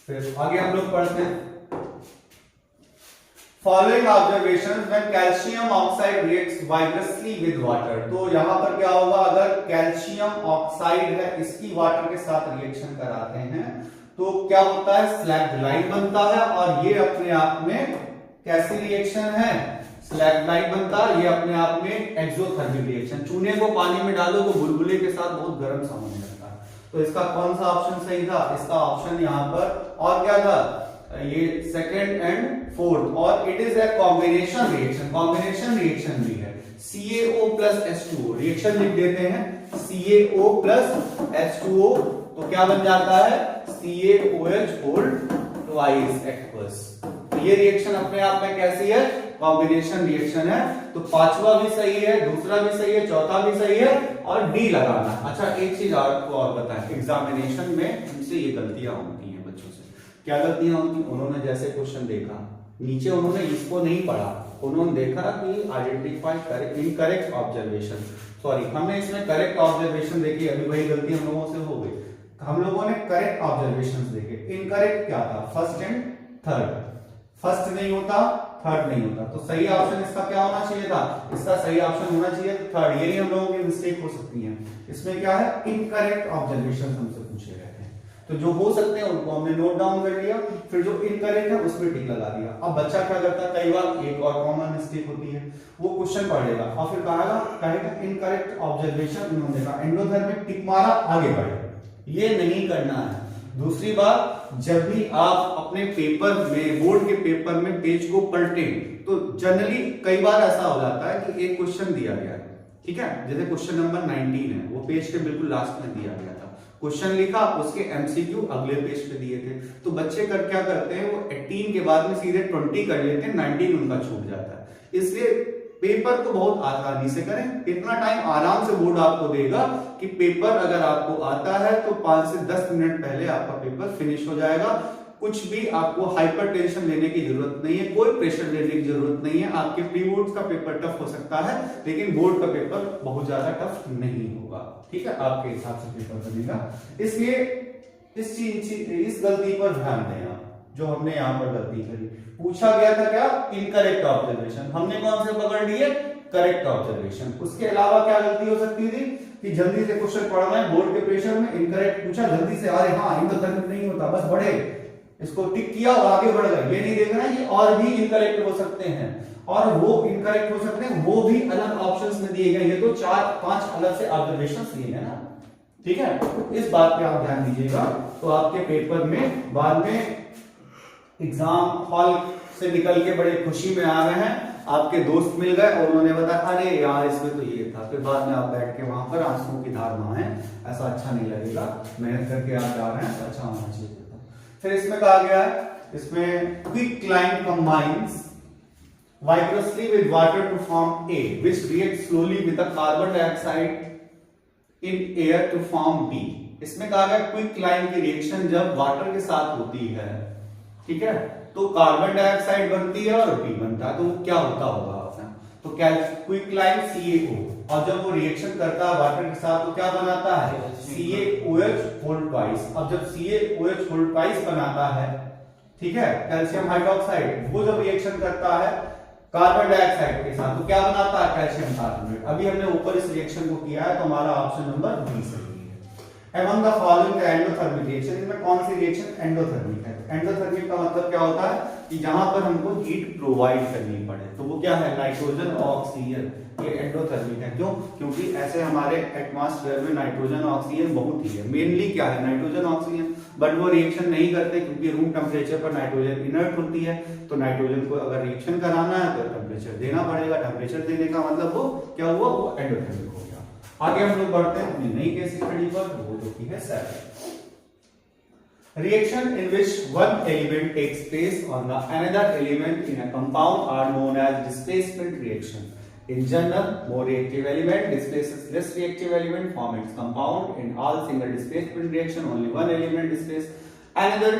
फिर आगे हम लोग पढ़ते हैं following observations when calcium oxide reacts vigorously with water। तो यहां पर क्या होगा, अगर कैल्शियम ऑक्साइड है इसकी वाटर के साथ रिएक्शन कराते हैं तो क्या होता है, स्लैग लाइन बनता है, और ये अपने आप में कैसी रिएक्शन है, स्लैग लाइन बनता है, ये अपने आप में एक्सोथर्मिक रिएक्शन। चूने को पानी में डालो तो बुलबुले के साथ बहुत गर्म सा होने लगता है, तो इसका कौन सा ऑप्शन सही था, इसका ऑप्शन यहाँ पर और क्या था, ये सेकंड एंड फोर्थ, और it is a combination reaction भी है। CaO प्लस H2O रिएक्शन लिख देते हैं, CaO प्लस H2O, तो क्या बन जाता है, CaOH होल ट्वाइस एक्वस। तो ये रिएक्शन अपने आप में कैसी है, कॉम्बिनेशन रिएक्शन है। तो पांचवा भी सही है, दूसरा भी सही है, चौथा भी सही है, और डी लगाना। अच्छा, एक चीज आपको और बताएं, एग्जामिनेशन में हमसे ये गलतियां होती हैं बच्चों से। क्या गलतियां होती, उन्होंने जैसे क्वेश्चन देखा नीचे, उन्होंने इसको नहीं पढ़ा, उन्होंने देखा कि आइडेंटिफाई इनकरेक्ट ऑब्जर्वेशन, सॉरी हमने इसमें करेक्ट ऑब्जर्वेशन देखी, अभी वही गलती हम लोगों से हो गई। हम लोगों ने करेक्ट ऑब्जर्वेशंस देखे। इनकरेक्ट क्या था? First and third. फर्स्ट नहीं होता, थर्ड नहीं होता, तो सही ऑप्शन इसका क्या होना चाहिए था? इसका सही ऑप्शन होना चाहिए थर्ड। यही हम लोगों की मिस्टेक हो सकती है। इसमें क्या है? इनकरेक्ट ऑब्जर्वेशन हमसे पूछे गए हैं, तो जो हो सकते हैं उनको हमने नोट डाउन कर लिया, फिर जो इनकरेक्ट है उसमें टिक लगा दिया। अब बच्चा क्या करता है, कई बार एक और कॉमन मिस्टेक होती है, वो क्वेश्चन पढ़ेगा और फिर कहेगा इनकरेक्ट ऑब्जर्वेशन, उन्होंने कहा एंडोथर्मिक, टिक मारा, आगे बढ़े। ये नहीं करना है। दूसरी बात, जब भी आप अपने पेपर में, बोर्ड के पेपर में पेज को पलटें, तो जनरली कई बार ऐसा हो जाता है कि एक क्वेश्चन दिया गया है, ठीक है, जैसे क्वेश्चन नंबर 19 है, वो पेज के बिल्कुल लास्ट में दिया गया था, क्वेश्चन लिखा, उसके एमसीक्यू अगले पेज पे दिए थे, तो बच्चे क्या करते हैं, वो 18 के बाद में सीधे 20 कर लेते हैं, 19 उनका छूट जाता है। इसलिए पेपर को बहुत आसानी से करें। इतना टाइम आराम से बोर्ड आपको देगा कि पेपर अगर आपको आता है तो 5 से 10 मिनट पहले आपका पेपर फिनिश हो जाएगा। कुछ भी आपको हाइपर टेंशन लेने की जरूरत नहीं है, कोई प्रेशर लेने की जरूरत नहीं है। आपके प्री बोर्ड का पेपर टफ हो सकता है, लेकिन बोर्ड का पेपर बहुत ज्यादा टफ नहीं होगा, ठीक है, आपके हिसाब से पेपर बनेगा। इसलिए इस गलती पर ध्यान दें आप, जो हमने यहाँ पर गलती करी। पूछा गया था क्या? इनकरेक्ट ऑब्जर्वेशन, हमने कौन से पकड़ लिए? Correct observation. उसके अलावा क्या गलती हो सकती थी कि जल्दी से क्वेश्चन पढ़ना है, बोर्ड के प्रेशर में इनकरेक्ट पूछा, जल्दी से अरे हाँ इनकरेक्ट नहीं होता, बस बढ़े, इसको टिक किया और आगे बढ़ गए। ये नहीं देखना ये और भी इनकरेक्ट हो सकते हैं, और वो इनकरेक्ट हो सकते हैं, वो भी अलग ऑप्शंस में दिए गए। ये तो 4-5 अलग से ऑब्जर्वेशंस लिए हैं ना, ठीक है, इस बात पे आप ध्यान दीजिएगा। तो आपके पेपर में बाद में एग्जाम हॉल से निकल के बड़े खुशी में आ रहे हैं, आपके दोस्त मिल गए और उन्होंने बताया अरे यार इसमें तो ये था, फिर बाद में आप बैठ के वहां पर आंसुओं की धार बहाएं, ऐसा अच्छा नहीं लगेगा। मेहनत करके आप जा रहे हैं तो अच्छा होना चाहिए था। फिर इसमें कहा गया है, इसमें क्विकलाइन combines vigorously with water to form A, which reacts slowly with the carbon dioxide in air to form B। इसमें कहा गया क्विकलाइन की रिएक्शन जब वाटर के साथ होती है, ठीक है, तो कार्बन डाइऑक्साइड बनती है और बी बनता है, तो क्या होता होगा आपने? तो क्या क्विकलाइन CaO, और जब वो रिएक्शन करता है वाटर के साथ तो क्या बनाता है? CaOH whole twice. अब जब CaOH होल ट्वाइस बनाता है, ठीक है, कैल्शियम हाइड्रोक्साइड, वो जब रिएक्शन करता है कार्बन डाइऑक्साइड के साथ तो क्या बनाता है? Calcium carbonate. अभी हमने ऊपर इस रिएक्शन को किया है, तो हमारा ऑप्शन नंबर बी सही है। Among the following endothermic reaction, इनमें कौन सी रिएक्शन एंडोथर्मिक है? एंडोथर्मिक का मतलब क्या होता है कि जहां पर हमको हीट प्रोवाइड करनी पड़े, तो वो क्या है? नाइट्रोजन ऑक्सीजन, ये एंडोथर्मिक है। क्यों? क्योंकि ऐसे हमारे एटमॉस्फेयर में नाइट्रोजन ऑक्सीजन बहुत ही है, मेनली क्या है? नाइट्रोजन ऑक्सीजन, बट वो रिएक्शन नहीं करते क्योंकि रूम टेम्परेचर पर नाइट्रोजन इनर्ट होती है, तो नाइट्रोजन को अगर रिएक्शन कराना है तो टेम्परेचर देना पड़ेगा। टेम्परेचर देने का मतलब वो क्या हुआ? वो एंडोथर्मिक हो गया। आगे हम लोग बढ़ते हैं अपनी नई केस स्टडी पर, वो जो की है 7। Reaction in which one element takes place on the another element in a compound are known as displacement reaction. In general, more reactive element displaces less reactive element form its compound. In all single displacement reaction, only one element displaces another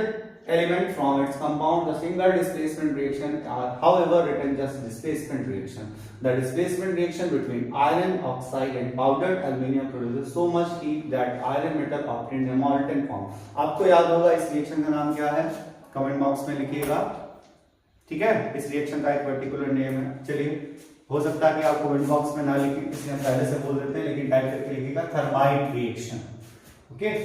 element from its compound. The single displacement reaction are however written just displacement reaction. The displacement reaction between iron oxide and powdered aluminium produces so much heat that iron metal obtains a molten form. आपको याद होगा इस reaction का नाम क्या है? Comment box में लिखिएगा, ठीक है, इस रिएक्शन का एक पर्टिकुलर नेम है। चलिए, हो सकता है कि आप कमेंट बॉक्स में ना लिखें, इसलिए हम पहले से बोल देते हैं, लेकिन टाइप करके लिखिएगा थर्माइट रिएक्शन। ओके,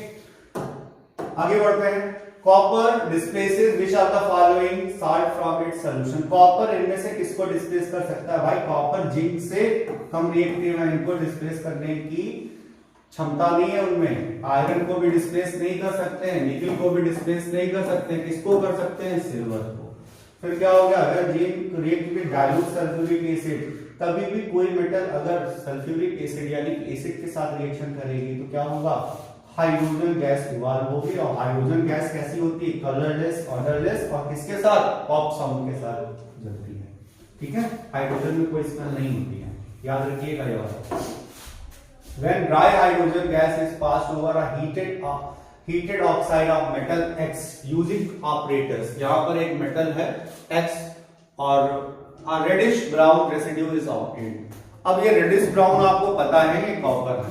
आगे बढ़ते हैं। Copper displaces which are the following salt from its solution. Copper इनमें से किसको डिस्प्लेस कर सकता है? भाई कॉपर जिंक से कम रिएक्टिव है, इनको डिस्प्लेस करने की क्षमता नहीं है उनमें। आयरन को भी डिस्प्लेस नहीं कर सकते हैं, निकल को भी डिस्प्लेस नहीं कर सकते, किसको कर सकते हैं? सिल्वर को। फिर क्या हो गया? अगर zinc react with dilute sulphuric acid, कभी भी कोई मेटल अगर सल्फ्यूरिक एसिड यानी एसिड के साथ रिएक्शन करेगी तो क्या होगा? हाइड्रोजन गैस इवॉल्व होगी। और हाइड्रोजन गैस कैसी होती है? कलरलेस, ऑर्डरलेस, और किसके साथ? पॉप साउंड के साथ जलती है, ठीक है, हाइड्रोजन में कोई स्मेल नहीं होती है, याद रखिएगा ये बात। When dry hydrogen gas is passed over a heated oxide of metal X using apparatus, यहाँ पर एक मेटल है X और हाँ, reddish brown residue is obtained. अब ये रेडिश ब्राउन आपको पता है ये कॉपर है,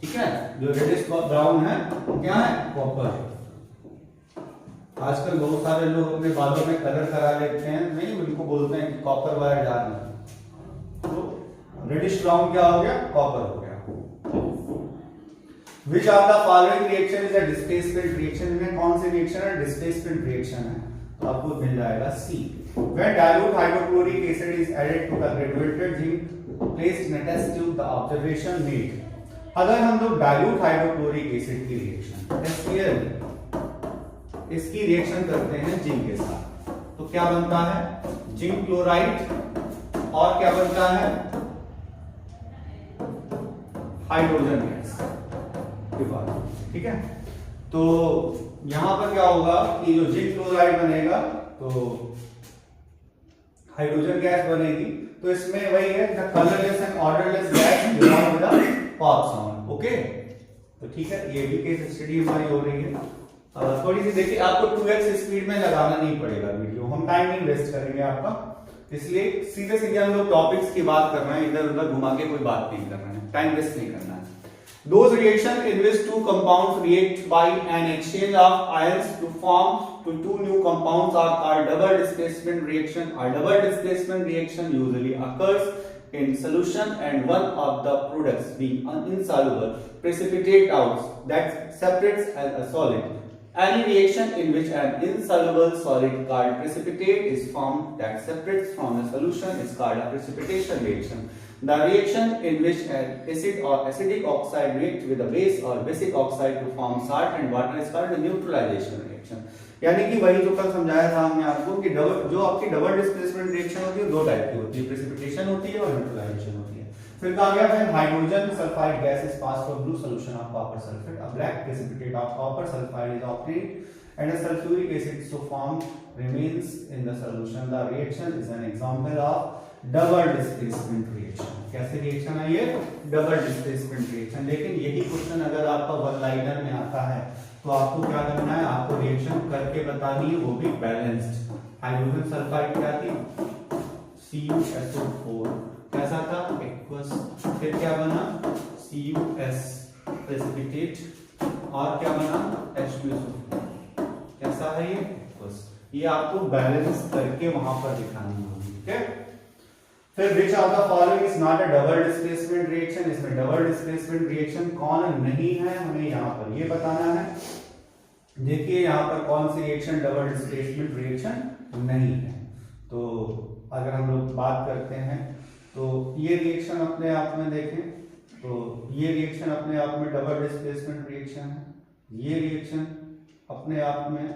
ठीक है। जो रेडिश ब्राउन है वो क्या है, कॉपर है। आजकल बहुत सारे लोग अपने बालों में कलर करा लेते हैं, नहीं, उनको बोलते हैं कि कॉपर वायर डालना, तो रेडिश ब्राउन क्या हो गया, कॉपर हो गया। Which of the following reaction is a displacement reaction? में कौन सी रिएक्शन है, डिस्प्लेसमेंट रिएक्शन है, तो आपको मिल जाएगा सी। When dilute hydrochloric acid is added to the graduated zinc placed in a test tube, the observation made। अगर हम लोग डाइल्यूट हाइड्रोक्लोरिक एसिड की रिएक्शन HCl इसकी रिएक्शन करते हैं जिंक के साथ, तो क्या बनता है, जिंक क्लोराइड, और क्या बनता है, हाइड्रोजन गैस, ठीक है। तो यहां पर क्या होगा कि जो जिंक क्लोराइड बनेगा तो हाइड्रोजन गैस बनेगी, तो इसमें वही है the colourless and odourless gas belong with the pop sound, okay. तो ठीक है, ये भी केस स्टडी हमारी हो रही है। थोड़ी सी देखिए, आपको 2x स्पीड में लगाना नहीं पड़ेगा वीडियो, हम टाइम नहीं वेस्ट करेंगे आपका, इसलिए सीधे सीधे हम लोग टॉपिक्स की बात कर रहे हैं, इधर उधर घुमा के कोई बात नहीं कर रहे हैं, टाइम वेस्ट नहीं करना है। Those reactions in which two compounds react by an exchange of ions to form two new compounds are called double displacement reaction. A double displacement reaction usually occurs in solution and one of the products being insoluble precipitate out that separates as a solid. Any reaction in which an insoluble solid called precipitate is formed that separates from a solution is called a precipitation reaction. The reaction in which an acid or acidic oxide reacts with a base or basic oxide to form salt and water is called a neutralization reaction. यानी कि वही जो कल समझाया था हमने आपको कि जो आपकी डबल डिस्प्लेसमेंट रिएक्शन होती है दो टाइप की होती है, प्रेसिपिटेशन होती है और न्यूट्रलाइजेशन होती है। फिर कहा गया है hydrogen sulphide gas is pass from blue solution of copper sulphate, a black precipitate of copper sulphide is obtained and a sulphuric acid so form remains in the solution. The reaction is an example of double displacement reaction. कैसे reaction है ये, double displacement reaction. लेकिन यही question अगर आपका one liner में आता है तो आपको क्या करना है, आपको रिएक्शन करके बतानी है, वो भी बैलेंस्ड। हाइड्रोजन सल्फाइड क्या थी, CuSO4 कैसा था, एक्वस, फिर क्या बना CuS प्रेसिपिटेट, और क्या बना H2SO4, कैसा है ये, एक्वस। ये आपको बैलेंस करके वहां पर दिखानी होगी, ठीक है। फिर which of the following is not a double displacement reaction? इसमें डबल डिस्प्लेसमेंट रिएक्शन कौन नहीं है, हमें यहाँ पर ये बताना है। देखिए यहाँ पर कौन सी रिएक्शन डबल डिस्प्लेसमेंट रिएक्शन नहीं है। तो अगर हम लोग बात करते हैं तो ये रिएक्शन अपने आप में देखें तो ये रिएक्शन अपने आप में डबल डिस्प्लेसमेंट रिएक्शन है, ये रिएक्शन अपने आप में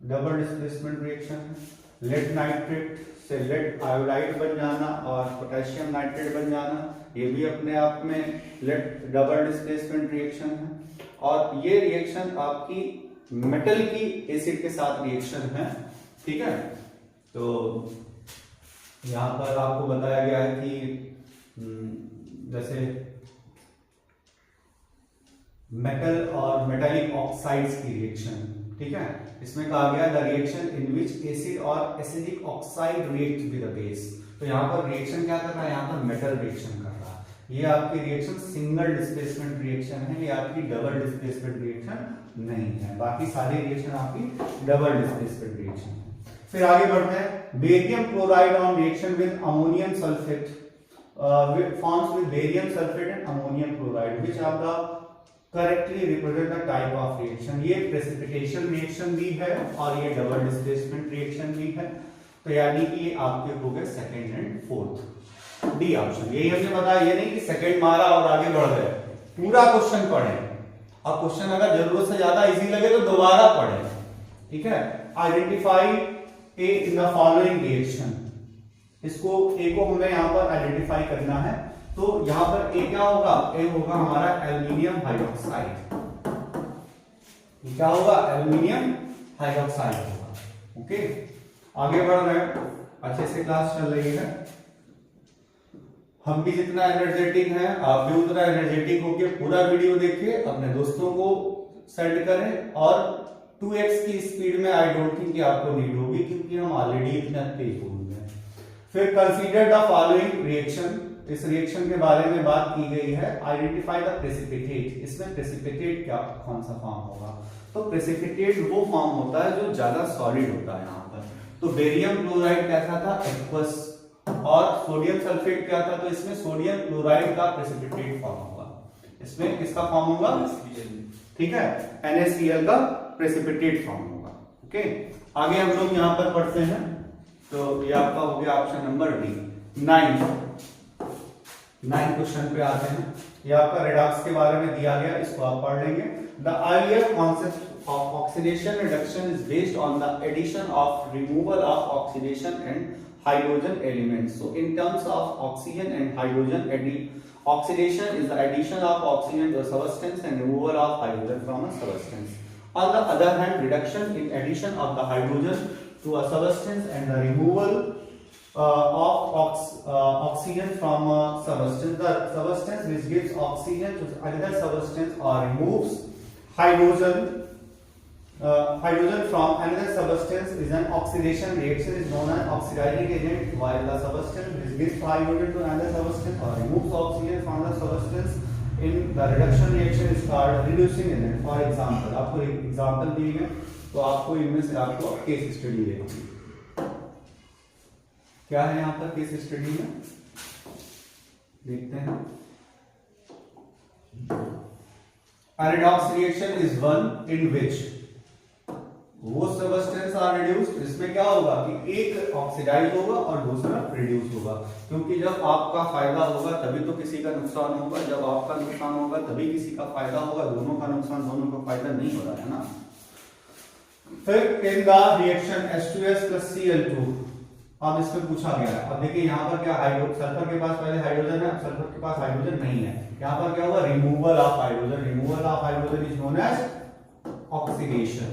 डबल डिस्प्लेसमेंट रिएक्शन है। लेड नाइट्रेट से लेड आयोडाइड बन जाना और पोटेशियम नाइट्रेट बन जाना, ये भी अपने आप में लेड डबल डिस्प्लेसमेंट रिएक्शन है। और ये रिएक्शन आपकी मेटल की एसिड के साथ रिएक्शन है, ठीक है। तो यहां पर आपको बताया गया है कि जैसे मेटल और मेटालिक ऑक्साइड्स की रिएक्शन, ठीक है। इसमें कहा गया the reaction in which acid और acidic oxide react with the base. तो यहाँ पर रिएक्शन क्या कर रहा है, यहाँ पर मेटल रिएक्शन कर रहा है। ये आपकी रिएक्शन सिंगल डिस्प्लेसमेंट रिएक्शन है, ये आपकी डबल डिस्प्लेसमेंट रिएक्शन नहीं है। बाकी सारी रिएक्शन आपकी डबल डिस्प्लेसमेंट रिएक्शन है। फिर आगे बढ़ते हैं, barium chloride on reaction with ammonium sulphate forms with barium sulphate and ammonium chloride which are the correctly represent the type of reaction. ये प्रेसिपिटेशन रिएक्शन भी है और ये डबल डिस्प्लेसमेंट रिएक्शन भी है। तो यानी कि ये आपके हो गए second and fourth, D option. यही हमने बताया, ये नहीं कि सेकंड मारा और आगे बढ़ गए, पूरा क्वेश्चन पढ़े। अब क्वेश्चन अगर जरूरत से ज्यादा इजी लगे तो दोबारा पढ़े, ठीक है। Identify A in the following reaction, इसको ए को हमें यहां पर आइडेंटिफाई करना है। तो यहां पर ए क्या होगा, ए होगा हमारा एल्यूमिनियम हाइड्रोक्साइड। क्या होगा, एल्यूमिनियम हाइड्रोक्साइड होगा, ओके। आगे बढ़ रहे हैं, अच्छे से क्लास चल रही है। हम भी जितना एनर्जेटिक हैं आप भी उतना एनर्जेटिक होकर पूरा वीडियो देखिए, अपने दोस्तों को सेंड करें। और 2x की स्पीड में आई डोंट थिंक कि आपको नीड होगी, क्योंकि हम ऑलरेडी इतना तेज हो गए हैं। फिर कंसीडर द फॉलोइंग रिएक्शन, इस रिएक्शन के बारे में बात की गई है। आइडेंटिफाई द प्रेसिपिटेट, इसमें प्रेसिपिटेट क्या कौन सा फॉर्म होगा? तो प्रेसिपिटेट वो फॉर्म होता है जो ज्यादा सॉलिड होता है यहाँ पर। तो बेरियम क्लोराइड कैसा था? एक्वस। और सोडियम सल्फेट क्या था? तो इसमें सोडियम क्लोराइड का प्रेसिपिटेट फॉर्म होगा। इसमें किसका फॉर्म होगा? ठीक है, NaCl का प्रेसिपिटेट फॉर्म होगा। ओके, आगे हम लोग यहाँ पर पढ़ते हैं। तो ये आपका हो गया ऑप्शन नंबर डी। 9 क्वेश्चन पे आते हैं। ये आपका रेडॉक्स के बारे में दिया गया, इसको आप पढ़ लेंगे। The earlier concept of oxidation reduction is based on the addition of removal of oxidation and hydrogen elements. So in terms of oxygen and hydrogen, oxidation is the addition of oxygen to a substance and removal of hydrogen from a substance. On the other hand, reduction in addition of the hydrogen to a substance and the removal of oxygen from a substance. The substance which gives oxygen to another substance or removes hydrogen from another substance is an oxidation reaction, is known as oxidizing agent, while the substance which gives hydrogen to another substance or removes oxygen from the substance in the reduction reaction is called reducing agent. For example, आपको एक example दिए गए, तो आपको इनमें से आपको case study देखनी। क्या है यहाँ पर केस स्टडी में? देखते हैं। A redox reaction is one in which वो सबस्टेंस आर रिड्यूस्ड, इसमें क्या होगा कि एक ऑक्सीडाइज होगा और दूसरा रिड्यूस होगा। क्योंकि जब आपका फायदा होगा तभी तो किसी का नुकसान होगा, जब आपका नुकसान होगा तभी किसी का फायदा होगा। दोनों का नुकसान, दोनों का फायदा नहीं हो रहा है ना। फिर इन the reaction H2S plus Cl2, अब इसमें पूछा गया है। अब देखिए यहाँ पर क्या सल्फर के पास पहले हाइड्रोजन है, सल्फर के पास हाइड्रोजन नहीं है। यहाँ पर क्या होगा? Removal of hydrogen. Removal of hydrogen is known as oxidation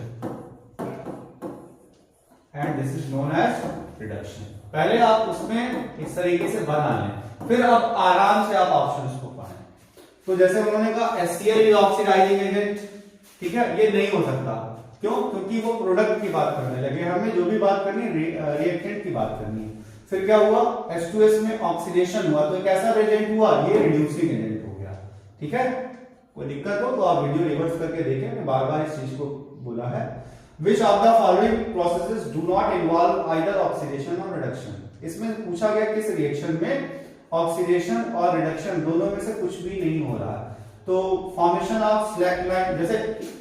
and this is known as reduction. पहले आप उसमें इस तरीके से बना लें, फिर आप आराम से आप ऑप्शंस को पढ़ें। तो जैसे उन्होंने कहा HCl इज ऑक्सीडाइजिंग एजेंट, ठीक है, ये नहीं हो सकता। क्यों? क्योंकि वो प्रोडक्ट की बात करने लगे, हमें जो भी बात करनी है रिएक्टेंट की बात करनी है। फिर क्या हुआ? H2S में ऑक्सीडेशन हुआ, तो कैसा एजेंट हुआ? ये रिड्यूसिंग एजेंट हो गया। ठीक है, कोई दिक्कत हो तो आप वीडियो रिवर्स करके देखें, मैं बार बार इस चीज को बोला है। Which of the following processes do not involve either oxidation or reduction? इसमें पूछा गया किस रिएक्शन में ऑक्सीडेशन और रिडक्शन दोनों में से कुछ भी नहीं हो रहा है। तो फॉर्मेशन ऑफ स्लैकलाइन, जैसे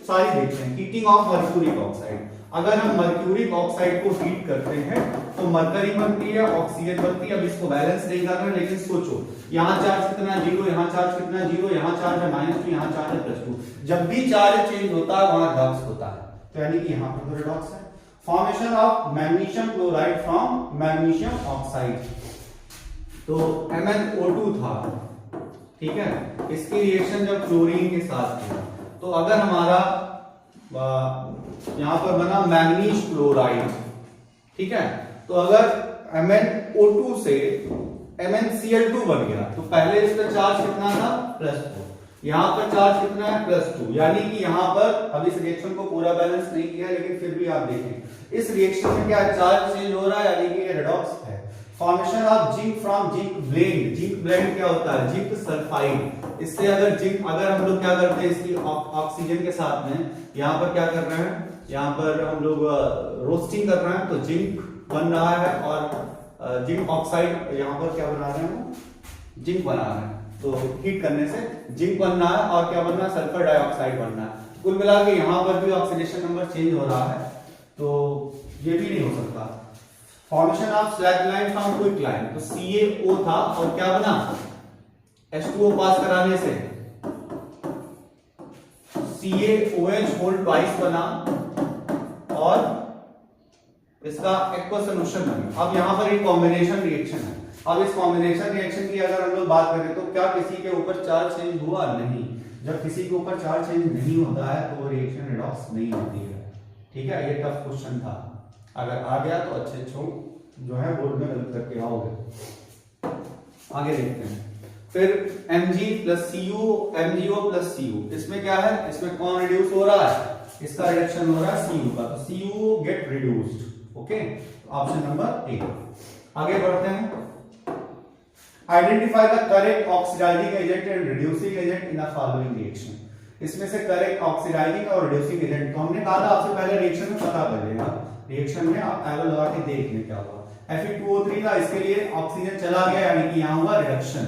सारी देखते हैं। हीटिंग ऑफ मर्क्यूरिक ऑक्साइड, अगर हम मर्क्यूरिक ऑक्साइड को हीट करते हैं तो मरकरी बनती है, ऑक्सीजन बनती है। अब इसको बैलेंस नहीं कर रहे, लेकिन सोचो यहाँ चार्ज कितना 0, यहाँ चार्ज कितना 0, यहाँ चार्ज है -2, यहाँ चार्ज है +2। जब भी चार्ज चेंज होता है वहां रिडॉक्स होता है, तो यानी कि यहाँ पर तो रिडॉक्स है। Formation of magnesium chloride from magnesium oxide, तो MnO2 था, ठीक है। इसकी रिएक्शन जब क्लोरीन के साथ किया तो अगर हमारा यहां पर बना मैग्नीज क्लोराइड, ठीक है, तो अगर MnO2 से MnCl2 बन गया तो पहले इसका चार्ज कितना था? +4। यहां पर चार्ज कितना है? +2। यानी कि यहां पर अब इस रिएक्शन को पूरा बैलेंस नहीं किया, लेकिन फिर भी आप देखें इस रिएक्शन में क्या चार्ज चेंज हो रहा है, यानी कि ये रिडॉक्स है। Formation of zinc from zinc blende, zinc blende क्या होता है? Zinc sulphide. इससे अगर जिंक, अगर हम लोग क्या करते हैं इसकी ऑक्सीजन के साथ में, यहां पर क्या कर रहे हैं, यहां पर हम लोग रोस्टिंग कर रहे हैं, तो जिंक बन रहा है और जिंक ऑक्साइड यहां पर क्या बना रहे हैं? जिंक बना रहे हैं। तो हीट करने से जिंक बन रहा है और क्या बन रहा है? सल्फर डाइऑक्साइड बन रहा है। कुल मिला के यहां पर भी ऑक्सीडेशन नंबर चेंज हो रहा है, तो ये भी नहीं हो सकता। फॉर्मेशन ऑफ स्लैकलाइन फ्रॉम क्विकलाइन, तो CaO था और क्या बना? H2O पास कराने से CaOH होल ट्वाइस बना और इसका एक्वस सॉल्यूशन बना। अब यहां पर एक कॉम्बिनेशन रिएक्शन है। अब इस कॉम्बिनेशन रिएक्शन की अगर हम लोग बात करें तो क्या किसी के ऊपर चार्ज चेंज हुआ? नहीं। जब किसी के ऊपर चार्ज चेंज नहीं होता है तो वो रिएक्शन रिडॉक्स नहीं होती है, ठीक है। ये टफ क्वेश्चन था, अगर आ गया तो अच्छे जो है बोर्ड में गलत करके आओगे। आगे देखते हैं। फिर Mg plus Cu, MgO plus Cu, इसमें क्या है? इसमें कौन रिड्यूस हो रहा है? इसका रिडक्शन हो रहा है Cu का, तो Cu get reduced. Okay, option number a. आगे बढ़ते हैं। Identify the correct oxidising agent and reducing agent in the following reaction. इसमें से करेक्ट ऑक्सीडाइजिंग और रिड्यूसिंग एजेंट तो हमने कहा था आपसे पहले रिएक्शन में पता कर लेना, रिएक्शन में आप एरो लगा के देख लें क्या हुआ। Fe2O3 था, इसके लिए ऑक्सीजन चला गया यानी कि यहां हुआ रिडक्शन।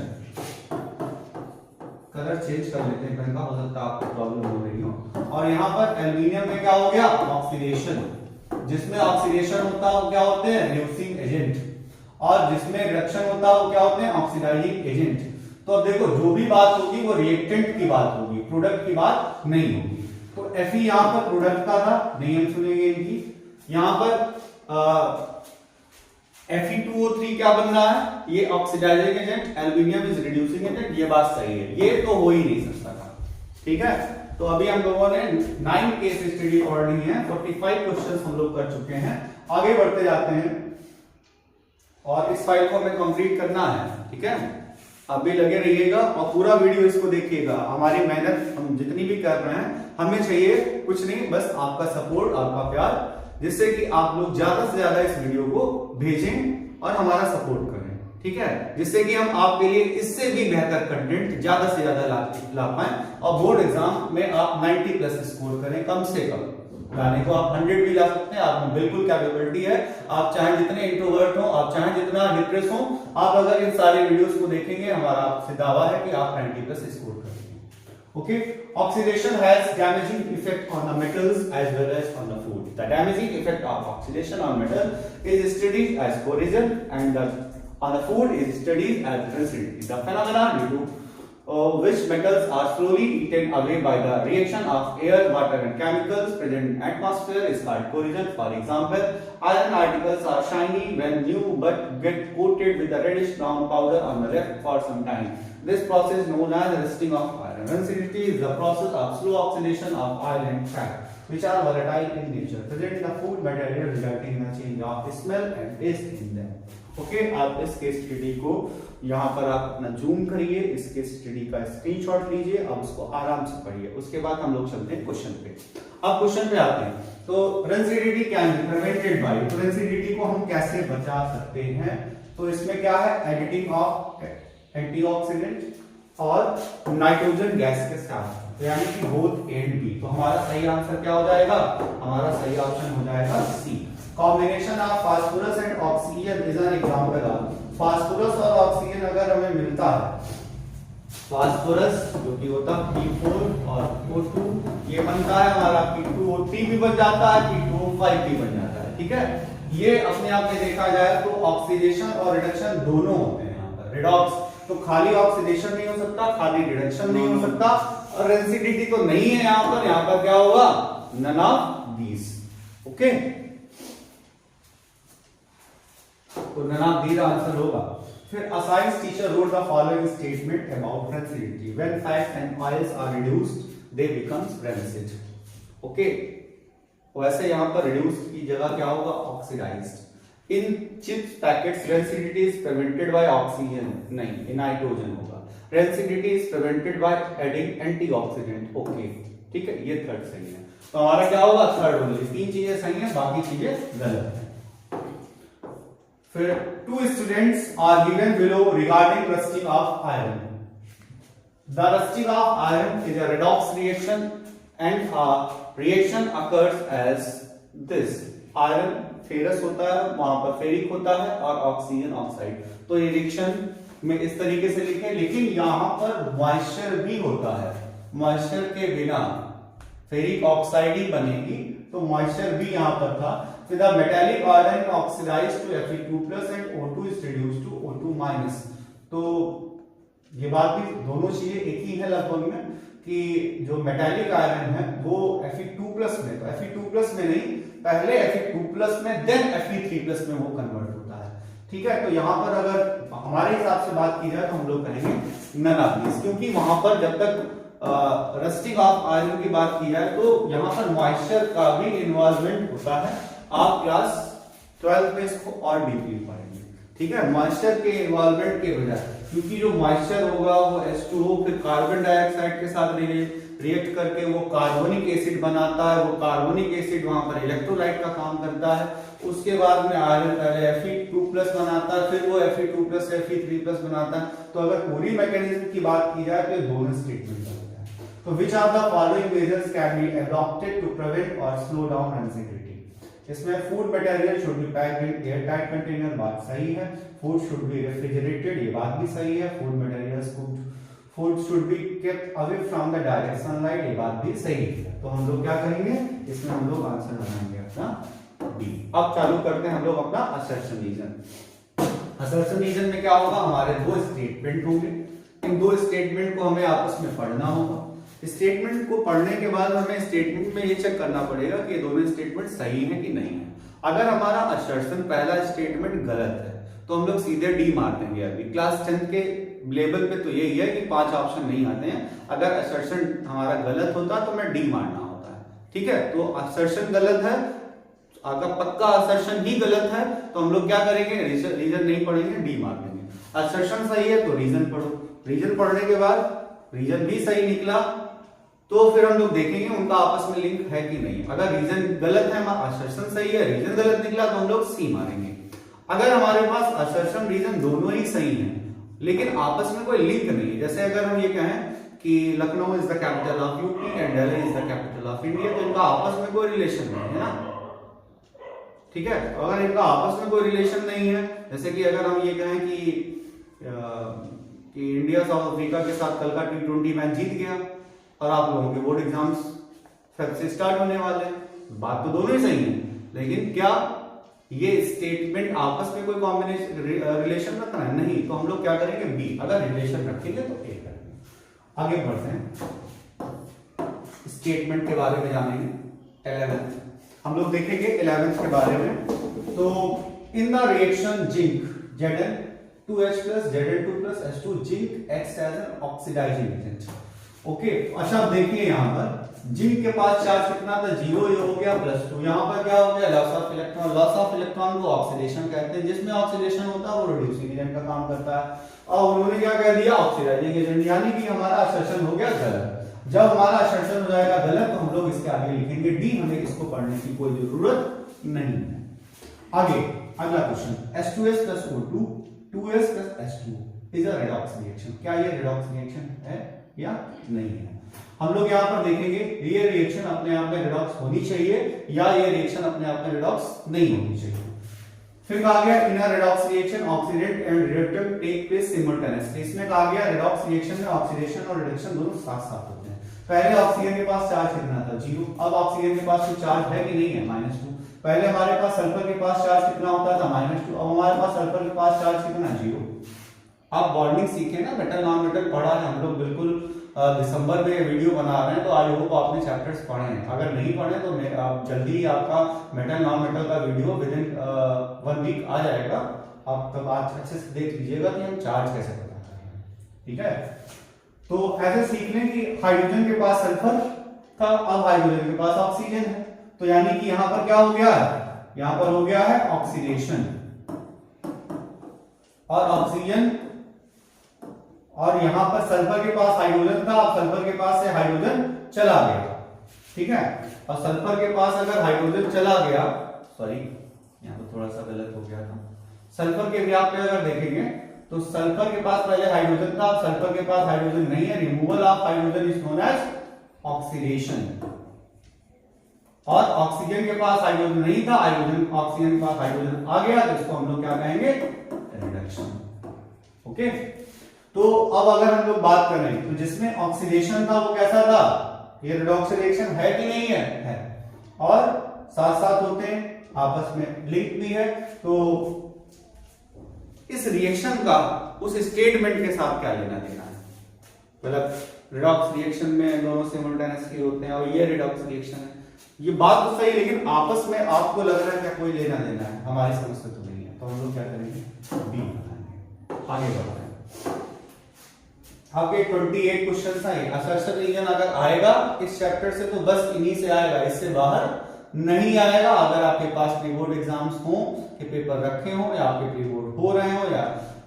कलर चेंज कर लेते हैं पेन का, हो सकता है आपको प्रॉब्लम हो रही हो। और यहां पर एल्यूमिनियम में क्या हो गया, ऑक्सीडेशन। जिसमें ऑक्सीडेशन होता है वो क्या होते हैं, रिड्यूसिंग एजेंट, और जिसमें रिडक्शन होता है वो क्या होते हैं, ऑक्सीडाइजिंग एजेंट। तो अब देखो जो भी बात होगी वो रिएक्टेंट की बात होगी, प्रोडक्ट की बात नहीं होगी। तो Fe यहां पर प्रोडक्ट का था, नहीं हम सुनेंगे इनकी। यहां पर Fe2O3 क्या बन रहा है, ये oxidising agent, aluminium is reducing agent, ये बात सही है, ये तो हो ही नहीं सकता था। ठीक है, तो अभी हम लोगों ने 9 केस स्टडी पढ़नी है, 45 क्वेश्चंस हम लोग कर चुके हैं। आगे बढ़ते जाते हैं और इस फाइल को हमें कंप्लीट करना है। ठीक है, अभी लगे रहिएगा और पूरा वीडियो इसको देखिएगा। हमारी मेहनत हम जितनी भी कर रहे हैं, हमें चाहिए कुछ नहीं, बस आपका सपोर्ट, आपका प्यार, जिससे कि आप लोग ज्यादा से ज्यादा इस वीडियो को भेजें और हमारा सपोर्ट करें। ठीक है, जिससे कि हम आपके लिए इससे भी बेहतर कंटेंट ज्यादा से ज्यादा ला पाए और बोर्ड एग्जाम में आप 90 प्लस स्कोर करें कम से कम। लाने को आप 100 भी ला सकते हैं, आप में बिल्कुल कैपेबिलिटी है। आप चाहे जितने इंट्रोवर्ट हो, आप चाहे जितना डिप्रेस हो, आप अगर इन सारे वीडियोस को देखेंगे, हमारा आपसे दावा है कि आप 90 प्लस स्कोर करेंगे। Okay, oxidation has damaging effect on the metals as well as on the food. The damaging effect of oxidation on metal is studied as corrosion, and on the food is studied as rancidity. The phenomenon due to which metals are slowly eaten away by the reaction of air, water, and chemicals present in atmosphere is called corrosion. For example, iron particles are shiny when new but get coated with a reddish brown powder on the left for some time. This process is known as rusting of iron. Rancidity is the process of slow oxidation of iron and fat, which are volatile in nature, present in the food material, resulting in a change of smell and taste in them. Okay, आप इस case study को यहाँ पर आप अपना zoom करिए, इस case study का स्क्रीनशॉट लीजिए, अब उसको आराम से पढ़िए। उसके बाद हम लोग चलते हैं क्वेश्चन पे। अब क्वेश्चन पे आते हैं, तो रेंसिडिटी क्या है, प्रिवेंटेड बाय। तो रेंसिडिटी को हम कैसे बचा सकते हैं, तो इसमें क्या है, एडिटिंग ऑफ एंटीऑक्सीडेंट और नाइट्रोजन गैस के साथ, यानी कि बोथ ए एंड बी। तो हमारा सही आंसर क्या हो जाएगा, हमारा सही ऑप्शन हो जाएगा C. Combination of phosphorus and oxygen is an example of. Phosphorus और ऑक्सीजन अगर हमें मिलता है, फास्फोरस जो कि होता है P4 और O2, ये बनता है हमारा P2O3 भी बन जाता है, P2O5 भी बन जाता है। ठीक है, ये अपने आप में देखा जाए तो ऑक्सीडेशन और रिडक्शन दोनों होते हैं। यहाँ पर रिडॉक्स तो खाली ऑक्सीडेशन नहीं हो सकता, खाली रिडक्शन नहीं हो सकता, और रेंसिडिटी तो नहीं है यहाँ पर। यहाँ पर क्या होगा, नन ऑफ दीज। ओके, तो नन ऑफ दीज आंसर होगा। फिर a science teacher wrote the following statement about rancidity: when fats and oils are reduced, they become rancid. Okay, वैसे यहाँ पर reduce की जगह क्या होगा, oxidized. In chips packets, rancidity is prevented by oxygen, नहीं, नाइट्रोजन होगा। Rancidity is prevented by adding antioxidant. Okay, ठीक है, ये थर्ड सही है। तो हमारा क्या होगा, थर्ड होगा। तीन चीजें सही है, बाकी चीजें गलत है। फिर two students are given below regarding rusting of iron. The rusting of iron is a redox reaction, and a reaction occurs as this. Iron ferrous होता है, वहां पर फेरिक होता है, और ऑक्सीजन ऑक्साइड। तो ये रिएक्शन में इस तरीके से लिखे, लेकिन यहां पर मॉइस्चर भी होता है। मॉइस्चर के बिना फेरिक ऑक्साइड ही बनेगी, तो मॉइस्चर भी यहां पर था। So the metallic iron oxidized to Fe2 plus and O2 is reduced to O2 minus. तो ये बात भी दोनों चीजें एक ही है लगभग में, कि जो मेटालिक आयरन है वो Fe2 प्लस में, तो Fe2 प्लस में नहीं, पहले Fe2 प्लस में देन Fe3 प्लस में वो कन्वर्ट होता है। ठीक है, तो यहाँ पर अगर हमारे हिसाब से बात की जाए तो हम लोग कहेंगे नन ऑफ दिस, क्योंकि वहां पर जब तक रस्टिंग ऑफ आयरन की बात की जाए तो यहाँ पर मॉइस्चर का भी इन्वॉल्वमेंट होता है। आप क्लास 12 में इसको और डीपली पढ़ेंगे। ठीक है, मॉइस्चर के इन्वॉल्वमेंट के वजह क्योंकि जो मॉइस्चर होगा वो H2O फिर कार्बन डाइऑक्साइड के साथ रिएक्ट करके वो कार्बोनिक एसिड बनाता है, वो कार्बोनिक एसिड वहां पर इलेक्ट्रोलाइट का काम करता है। उसके बाद में आयरन पहले Fe2+ बनाता है, फिर वो Fe2+ से Fe3+ बनाता है। तो अगर पूरी मैकेनिज्म की बात की जाए तो दोनों स्टेटमेंट होता है। तो which are the following measures can be adopted to prevent or slow down rancidity. इसमें food material should be packed in air tight container, बात सही है। फूड शुड बी रेफ्रिजरेटेड, ये बात भी सही है। Food materials food should be kept away from the direct sunlight, ये बात भी सही है। तो हम लोग क्या करेंगे, इसमें हम लोग आंसर बनाएंगे अपना डी। अब चालू करते हैं हम लोग अपना असर्शन रीजन। असर्शन रीजन में क्या होगा, हमारे दो स्टेटमेंट होंगे। इन दो स्टेटमेंट को हमें आपस में पढ़ना होगा। स्टेटमेंट को पढ़ने के बाद हमें स्टेटमेंट में ये चेक करना पड़ेगा कि ये दोनों स्टेटमेंट सही है कि नहीं है। अगर हमारा असर्शन पहला स्टेटमेंट गलत है तो हम लोग सीधे डी मार देंगे। अभी क्लास 10 के लेवल पे तो यही है कि 5 ऑप्शन नहीं आते हैं। अगर असर्शन हमारा गलत होता तो मैं डी मारना होता है, ठीक है। तो असर्शन गलत है, अगर पक्का असर्शन ही गलत है तो हम लोग क्या करेंगे, रीजन नहीं पढ़ेंगे, डी मार देंगे। असर्शन सही है तो रीजन पढ़ो। रीजन पढ़ने के बाद रीजन भी सही निकला तो फिर हम लोग देखेंगे उनका आपस में लिंक है कि नहीं। अगर रीजन गलत है, असर्शन सही है, रीजन गलत निकला तो हम लोग सी मारेंगे। अगर हमारे पास असर्शन रीजन दोनों ही सही हैं लेकिन आपस में कोई लिंक नहीं है, जैसे अगर हम ये कहें कि Lucknow is the capital of UP and Delhi is the capital of India, तो इनका आपस में कोई रिलेशन नहीं है ना, ठीक है। अगर इनका आपस में कोई रिलेशन नहीं है, जैसे कि अगर हम ये कहें कि इंडिया साउथ अफ्रीका के साथ कल का T20 मैच जीत गया और आप लोगों के बोर्ड एग्जाम्स फेब से स्टार्ट होने वाले हैं, बात तो दोनों ही सही है, लेकिन क्या ये स्टेटमेंट आपस में कोई कॉम्बिनेशन रिलेशन रख रहा है, नहीं। तो हम लोग क्या करेंगे, बी। अगर रिलेशन रखेंगे तो ए करेंगे। आगे बढ़ते हैं, स्टेटमेंट के बारे में जानेंगे। 11th हम लोग देखेंगे 11th के बारे में। तो in the reaction zinc Zn2H+ Zn2+H2 zinc acts as an oxidising agent. Okay, अच्छा आप देखिए यहाँ पर जिंक के पास चार्ज कितना था, 0, ये हो गया +2। यहाँ पर क्या हो गया, loss of electron. Loss of electron को ऑक्सीडेशन कहते हैं, जिसमें ऑक्सीडेशन होता है वो रिड्यूसिंग एजेंट का काम करता है। और उन्होंने क्या कह दिया, ऑक्सीडाइजिंग एजेंट, यानी कि हमारा असर्शन हो गया गलत। जब हमारा असर्शन हो जाएगा गलत तो हम लोग इसके आगे लिखेंगे डी, हमें इसको पढ़ने की कोई जरूरत नहीं है। आगे अगला question, H2S+O2 2S+H2 is a redox reaction. क्या ये रेडॉक्स रिएक्शन है या नहीं है? हम लोग यहाँ पर देखेंगे ये रिएक्शन अपने आप में रेडॉक्स होनी चाहिए या ये रिएक्शन अपने आप में रेडॉक्स नहीं होनी चाहिए। फिर कहा गया in a redox reaction oxidant and reductant take place simultaneously. इसमें कहा गया रेडॉक्स रिएक्शन में ऑक्सीडेशन और रिडक्शन दोनों साथ साथ होते हैं। पहले ऑक्सीजन के पास चार्ज कितना था, 0। अब ऑक्सीजन के पास चार्ज है कि नहीं है, -2। पहले हमारे पास सल्फर के पास चार्ज कितना होता था, -2। अब हमारे पास सल्फर के पास चार्ज कितना, 0। आप बॉन्डिंग सीखे ना, मेटल नॉन मेटल पढ़ा है हम लोग, बिल्कुल दिसंबर में वीडियो बना रहे हैं, तो आई होप आपने चैप्टर्स पढ़े हैं। अगर नहीं पढ़े तो आप जल्दी आपका मेटल नॉन मेटल का वीडियो विदिन 1 वीक आ जाएगा। आप तब आज अच्छे से देख लीजिएगा कि हम चार्ज कैसे पता करें, ठीक है। तो ऐसे सीख लें कि हाइड्रोजन के पास सल्फर था, अब हाइड्रोजन के पास ऑक्सीजन है, तो यानी कि यहां पर क्या हो गया है, यहां पर हो गया है ऑक्सीडेशन और ऑक्सीजन, और यहां पर सल्फर के पास हाइड्रोजन था, अब सल्फर के पास से हाइड्रोजन चला गया, ठीक है। और सल्फर के पास अगर हाइड्रोजन चला गया, सॉरी यहां पर थोड़ा सा गलत हो गया था, सल्फर के ग्राफ पे अगर देखेंगे तो सल्फर के पास पहले हाइड्रोजन था, अब सल्फर के पास हाइड्रोजन नहीं है, removal of hydrogen is known as oxidation. और ऑक्सीजन के पास हाइड्रोजन नहीं था, हाइड्रोजन ऑक्सीजन के पास हाइड्रोजन आ गया, तो इसको हम लोग क्या कहेंगे, रिडक्शन। ओके, तो अब अगर हम लोग बात करें तो जिसमें ऑक्सीडेशन था वो कैसा था, ये रेडॉक्स रिएक्शन है कि नहीं है, और साथ साथ होते हैं, आपस में लिंक भी है। तो इस रिएक्शन का उस स्टेटमेंट के साथ क्या लेना देना है, मतलब रेडॉक्स रिएक्शन में दोनों सिमुलटेनियसली होते हैं और ये रेडॉक्स रिएक्शन है, ये बात तो सही, लेकिन आपस में आपको लग रहा है क्या कोई लेना देना है, हमारी समझ से तो नहीं है, तो हम लोग क्या करेंगे, बी बनाएंगे। आगे बढ़ते हैं, आपके 28 क्वेश्चन आए। असर्शन रीजन अगर आएगा इस चैप्टर से तो बस इन्हीं से आएगा, इससे बाहर नहीं आएगा। अगर आपके पास प्री बोर्ड एग्जाम्स हो के पेपर रखे हो या आपके प्री बोर्ड हो रहे हो या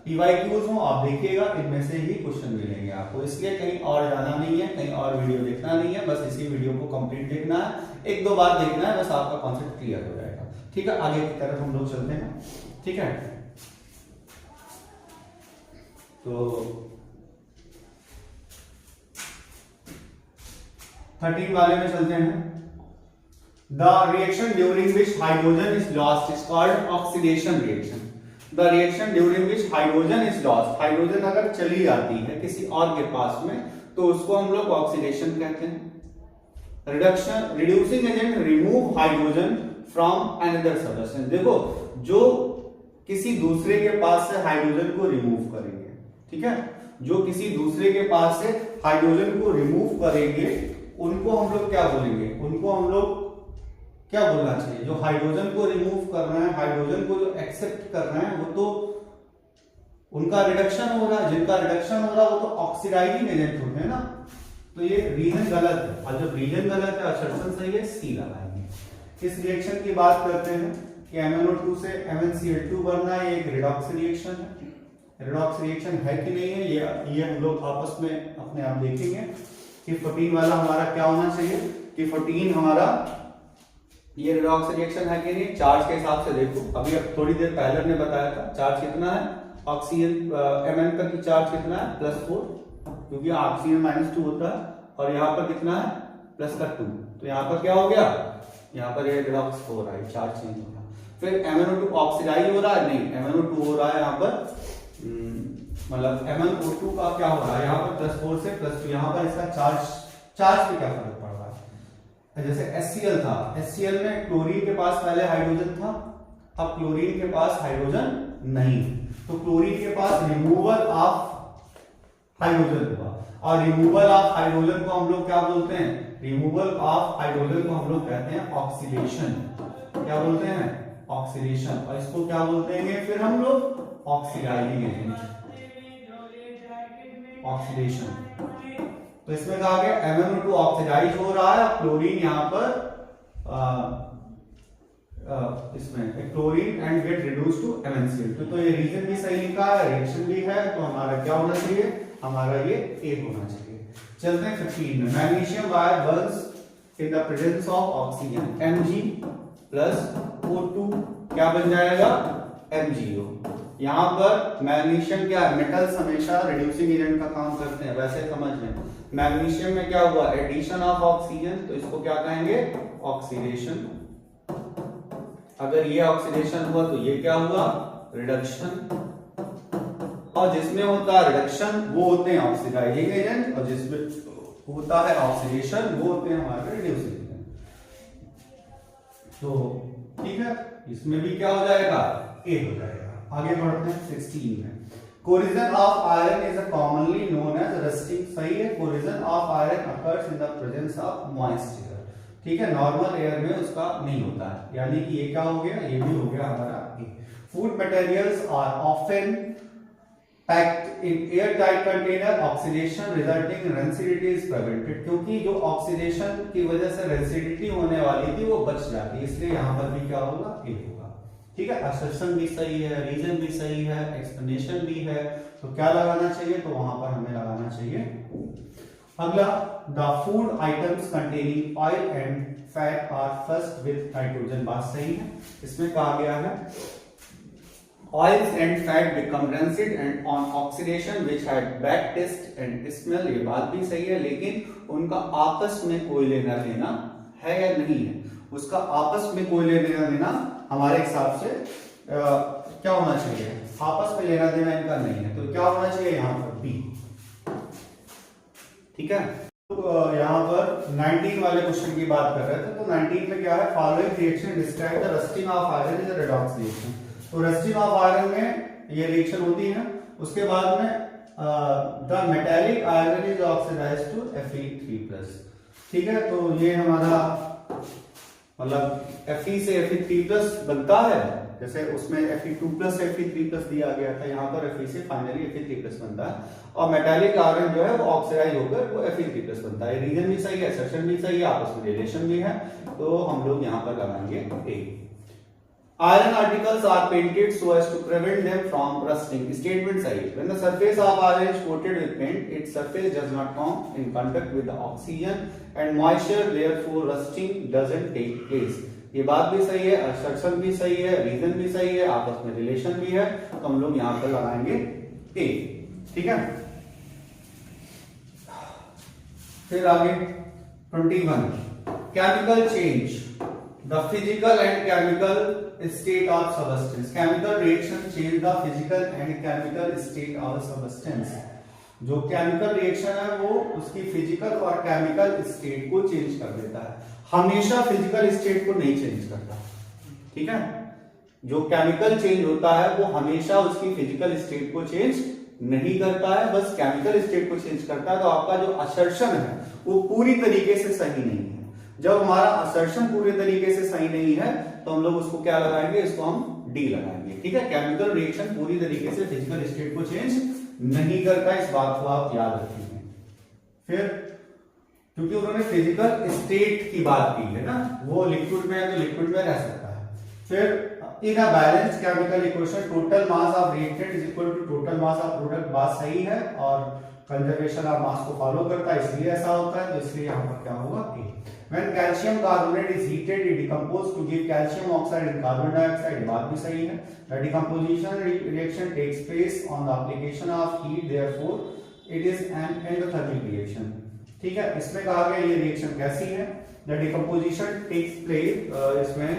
PYQs हो आप देखिएगा, इनमें से ही क्वेश्चन मिलेंगे आपको, इसलिए कहीं और जाना नहीं है, कहीं और वीडियो देखना नहीं है, बस इसी वीडियो को कंप्लीट देखना है, एक दो बार देखना है, बस आपका कॉन्सेप्ट क्लियर हो जाएगा। ठीक है, आगे की तरफ हम लोग चलते हैं। ठीक है, तो 13 वाले में चलते हैं। The reaction during which hydrogen is lost is called oxidation reaction. The reaction during which hydrogen is lost, hydrogen अगर चली जाती है किसी और के पास में तो उसको हम लोग ऑक्सीडेशन कहते हैं। Reduction, reducing agent remove hydrogen from another substance. देखो, जो किसी दूसरे के पास से हाइड्रोजन को रिमूव करेंगे, ठीक है, जो किसी दूसरे के पास से हाइड्रोजन को रिमूव करेंगे उनको हम लोग क्या बोलेंगे, उनको हम लोग क्या बोलना चाहिए, जो हाइड्रोजन को रिमूव कर रहे हैं, हाइड्रोजन को जो एक्सेप्ट कर रहे हैं, वो तो उनका रिडक्शन हो रहा है, जिनका रिडक्शन हो रहा है वो तो ऑक्सीडाइजिंग एजेंट होते हैं ना, तो ये रीजन गलत है, और जब रीजन गलत है असर्शन सही है, सी लगाएंगे। इस रिएक्शन की बात करते हैं कि MnO2 से MnCl2 बनना है, एक रिडॉक्स रिएक्शन है। रिडॉक्स रिएक्शन है कि नहीं है ये हम लोग आपस में अपने आप देखेंगे कि 14 वाला हमारा क्या होना चाहिए, कि 14 हमारा ये रिडॉक्स रिएक्शन है कि नहीं। चार्ज के हिसाब से देखो, अभी अब थोड़ी देर पहले हमने बताया था चार्ज कितना है, ऑक्सीजन Mn का की चार्ज कितना है +4, क्योंकि ऑक्सीजन -2 होता है, और यहाँ पर कितना है +2, तो यहाँ पर क्या हो गया, यहाँ पर ये रिडॉक्स हो रहा है, चार्ज चेंज हो रहा है। फिर MnO2 ऑक्सीडाइज हो रहा है, नहीं MnO2 हो रहा है यहाँ पर, मतलब MnO2 का क्या हो रहा है यहाँ पर +4 से +2, यहाँ पर इसका चार्ज पे क्या फर्क पड़ रहा है। जैसे HCl था, HCl में क्लोरीन के पास पहले हाइड्रोजन था, अब क्लोरीन के पास हाइड्रोजन नहीं, तो क्लोरीन के पास रिमूवल ऑफ हाइड्रोजन हुआ, और रिमूवल ऑफ हाइड्रोजन को हम लोग क्या बोलते हैं, रिमूवल ऑफ हाइड्रोजन को हम लोग कहते हैं ऑक्सीडेशन। क्या बोलते हैं, ऑक्सीडेशन, और इसको क्या बोलते हैं फिर हम लोग, ऑक्सीडाइजिंग एजेंट, ऑक्सीडेशन। तो इसमें कहा गया MnO2 ऑक्सीडाइज हो रहा है, क्लोरीन यहाँ पर इसमें chlorine and get reduce to MnCl2, तो ये रीजन भी सही लिखा है, रिएक्शन भी है, तो हमारा क्या होना चाहिए, हमारा ये A होना चाहिए। चलते हैं 15 में। Magnesium wire Burns in the presence of oxygen, Mg+O2 क्या बन जाएगा, MgO। यहाँ पर मैग्नीशियम क्या है, मेटल्स हमेशा रिड्यूसिंग एजेंट का काम करते हैं, वैसे समझ लें। मैग्नीशियम में क्या हुआ, एडिशन ऑफ ऑक्सीजन, तो इसको क्या कहेंगे, ऑक्सीडेशन। अगर ये ऑक्सीडेशन हुआ तो ये क्या हुआ, रिडक्शन। और जिसमें होता है रिडक्शन वो होते हैं ऑक्सीडाइजिंग एजेंट, और जिसमें होता है ऑक्सीडेशन वो होते हैं हमारे रिड्यूसिंग एजेंट। तो ठीक है, इसमें भी क्या हो जाएगा, ए हो जाएगा। आगे बढ़ते हैं 16 में। Corrosion of iron is commonly known as rusting, सही है, corrosion of iron occurs in the presence of moisture, ठीक है, नॉर्मल एयर में उसका नहीं होता है, यानी कि ये क्या हो गया, ये भी हो गया हमारा A. Food materials are often packed in air tight container, oxidation resulting in rancidity is prevented, क्योंकि जो ऑक्सीडेशन की वजह से रेंसिडिटी होने वाली थी वो बच जाती, इसलिए यहां पर भी क्या होगा, ए होगा। ठीक है, असर्शन भी सही है, रीजन भी सही है, एक्सप्लेनेशन भी है, तो क्या लगाना चाहिए, तो वहां पर हमें लगाना चाहिए। अगला, the food items containing oil and fat are flushed with nitrogen, बात सही है। इसमें कहा गया है oils and fat become rancid and on oxidation which had bad taste and smell, ये बात भी सही है, लेकिन उनका आपस में कोई लेना देना है या नहीं है, उसका आपस में कोई लेना देना हमारे हिसाब से क्या होना चाहिए, आपस में लेना देना इनका नहीं है, तो क्या होना चाहिए यहाँ पर, बी। ठीक है, तो यहाँ पर 19 वाले क्वेश्चन की बात कर रहे थे, तो 19 में क्या है, following reaction describe the rusting of iron is a redox reaction. तो रस्टिंग ऑफ आयरन में ये रिएक्शन होती है, उसके बाद में the metallic iron is oxidised to Fe3+। ठीक है, तो ये हमारा मतलब Fe से Fe3+ बनता है, जैसे उसमें Fe2+ Fe3+ दिया गया था, यहाँ पर Fe से फाइनली Fe3+ बनता है, और मेटालिक आयरन जो है वो ऑक्सीडाइज होकर वो Fe3+ बनता है। रीजन भी सही है, सेक्शन भी सही है, आपस में रिलेशन भी है, तो हम लोग यहाँ पर लगाएंगे ए। Iron articles are painted so as to prevent them from rusting. Statement सही. When the surface of iron is coated with paint, its surface does not come in contact with the oxygen and moisture, therefore rusting doesn't take place. ये बात भी सही है, assertion भी सही है, reason भी सही है, आपस में relation भी है, तो हम लोग यहाँ पर लगाएंगे A. ठीक है. फिर आगे 21. Chemical change. The physical and chemical state of substance. Chemical reaction change the physical and chemical state of substance. जो केमिकल रिएक्शन है वो उसकी फिजिकल और केमिकल स्टेट को चेंज कर देता है, हमेशा फिजिकल स्टेट को नहीं चेंज करता. ठीक है. जो केमिकल चेंज होता है वो हमेशा उसकी फिजिकल स्टेट को चेंज नहीं करता है, बस केमिकल स्टेट को चेंज करता है. तो आपका जो असर्शन है वो पूरी तरीके से सही नहीं है. जब हमारा असर्शन पूरे तरीके से सही नहीं है तो हम लोग उसको क्या लगाएंगे, इसको हम डी लगाएंगे. ठीक है. केमिकल रिएक्शन पूरी तरीके से फिजिकल स्टेट को चेंज नहीं करता, इस बात को आप याद रखिए. फिर क्योंकि उन्होंने फिजिकल स्टेट की बात की है ना, वो लिक्विड में है तो लिक्विड में रह सकता है. फिर in a balanced chemical equation total mass of reactant is equal to total mass of product. बात सही है और कंजर्वेशन ऑफ मास को फॉलो करता है, इसलिए ऐसा होता है. तो इसलिए यहां पर क्या होगा, ए. When calcium carbonate is heated, it decomposes to give calcium oxide and carbon dioxide. बात भी सही है. The decomposition reaction takes place on the application of heat, therefore it is an endothermic reaction. ठीक है. इसमें कहा गया ये रिएक्शन कैसी है, The decomposition takes place, इसमें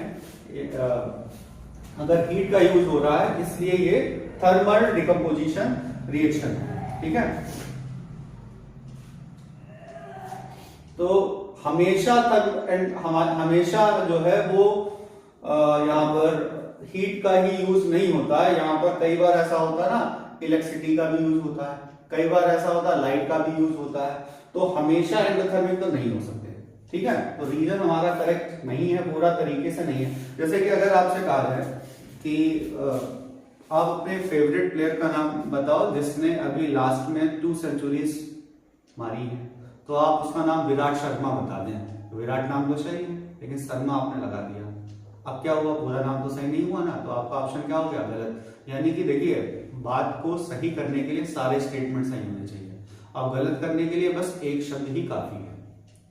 अगर हीट का यूज हो रहा है इसलिए ये थर्मल डिकम्पोजिशन रिएक्शन है. ठीक है. तो हमेशा हमेशा जो है वो यहाँ पर हीट का ही यूज नहीं होता है. यहाँ पर कई बार ऐसा होता है ना, इलेक्ट्रिसिटी का भी यूज होता है, कई बार ऐसा होता है लाइट का भी यूज होता है. तो हमेशा एंडोथर्मिक तो नहीं हो सकते. ठीक है. तो रीजन हमारा करेक्ट नहीं है, पूरा तरीके से नहीं है. जैसे कि अगर आपसे कहा जाए कि आप अपने फेवरेट प्लेयर का नाम बताओ जिसने अभी लास्ट में 2 सेंचुरीज मारी है, तो आप उसका नाम विराट शर्मा बता दें. विराट नाम तो सही है लेकिन शर्मा आपने लगा दिया. अब क्या हुआ, पूरा नाम तो सही नहीं हुआ ना, तो आपका ऑप्शन क्या हो गया, गलत. यानी कि देखिए, बात को सही करने के लिए सारे स्टेटमेंट सही होने चाहिए. अब गलत करने के लिए बस एक शब्द ही काफी है.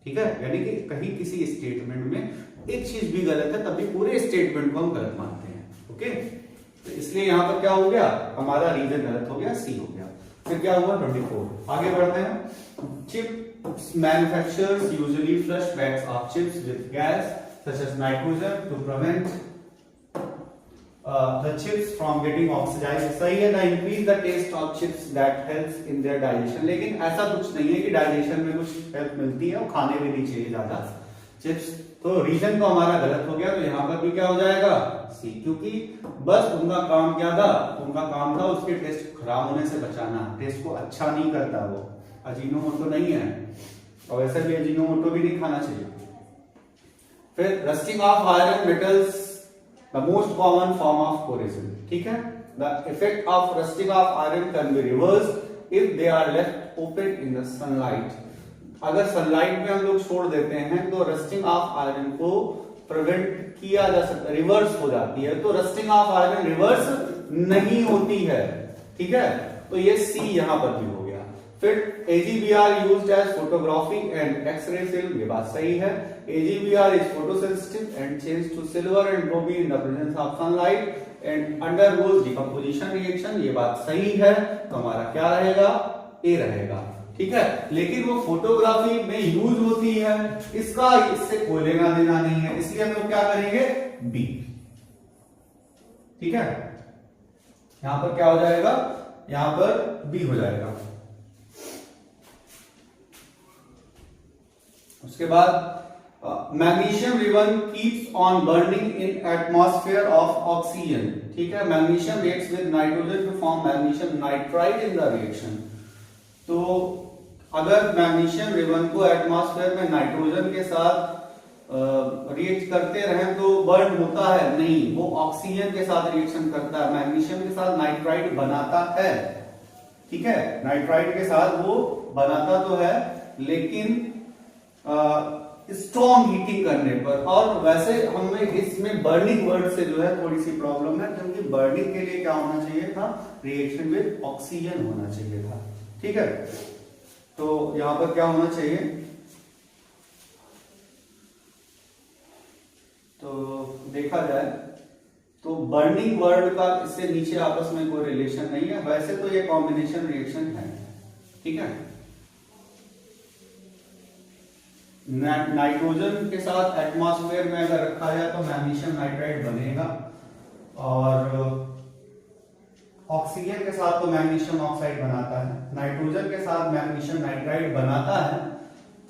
ठीक है. यानी कि कहीं किसी स्टेटमेंट में एक चीज भी गलत है तभी पूरे स्टेटमेंट को हम गलत मानते हैं. ओके. तो इसलिए यहां पर क्या हो गया, हमारा रीजन गलत हो गया, सी हो गया. फिर क्या हुआ 24. आगे बढ़ते हैं. Chip manufacturers usually flush bags of chips with gas such as nitrogen to prevent the chips from getting oxidized. सही है. The increase the taste of chips that helps in their digestion. लेकिन ऐसा कुछ नहीं है कि डाइजेशन में कुछ हेल्प मिलती है, वो खाने भी नहीं चाहिए ज्यादा चिप्स. तो रीजन तो हमारा गलत हो गया. तो यहाँ पर भी क्या हो जाएगा, सी. क्योंकि बस उनका काम क्या था, उनका काम था उसके टेस्ट खराब होने से बचाना. टेस्ट को अच्छा नहीं करता वो. अजीनोमोटो नहीं है, और वैसे भी अजीनोमोटो भी नहीं खाना चाहिए. फिर rusting of iron metals, the most common form of corrosion. ठीक है. The effect of rusting of iron can be reversed if they are left open in the sunlight. अगर सनलाइट में हम लोग छोड़ देते हैं तो रस्टिंग ऑफ आयरन को प्रिवेंट किया जा सकता है, रिवर्स हो जाती है. तो रस्टिंग ऑफ आयरन रिवर्स नहीं होती है. ठीक है. तो ये सी यहां पर भी हो गया. फिर AgBr used as photography and X-ray film. ये बात सही है. AgBr is photosensitive and changes to silver and ruby in the presence of sunlight and undergoes decomposition reaction. ये बात सही है. तो हमारा क्या रहेगा, ए रहेगा. ठीक है. लेकिन वो फोटोग्राफी में यूज होती है, इसका इससे कोई लेना देना नहीं है, इसलिए हम लोग क्या करेंगे, बी. ठीक है. यहां पर क्या हो जाएगा, यहां पर बी हो जाएगा. उसके बाद magnesium ribbon keeps on burning in atmosphere of oxygen. ठीक है. Magnesium reacts with nitrogen to form magnesium nitride in the reaction. तो अगर मैग्नीशियम रिबन को एटमॉस्फेयर में नाइट्रोजन के साथ रिएक्ट करते रहें तो बर्न होता है नहीं, वो ऑक्सीजन के साथ रिएक्शन करता है, मैग्नीशियम के साथ नाइट्राइड बनाता है. ठीक है. नाइट्राइड के साथ वो बनाता तो है, लेकिन स्ट्रॉन्ग हीटिंग करने पर। और वैसे हमें इसमें बर्निंग वर्ड से जो है थोड़ी सी प्रॉब्लम है, क्योंकि बर्निंग के लिए क्या होना चाहिए था, रिएक्शन विद ऑक्सीजन होना चाहिए था। ठीक है, तो यहां पर क्या होना चाहिए, तो देखा जाए तो बर्निंग वर्ड का इससे नीचे आपस में कोई रिलेशन नहीं है। वैसे तो ये कॉम्बिनेशन रिएक्शन है। ठीक है, नाइट्रोजन के साथ एटमॉस्फेयर में अगर रखा जाए तो मैग्नीशियम नाइट्राइड बनेगा, और ऑक्सीजन के साथ तो मैग्नीशियम ऑक्साइड बनाता है, नाइट्रोजन के साथ मैग्नीशियम नाइट्राइड बनाता है।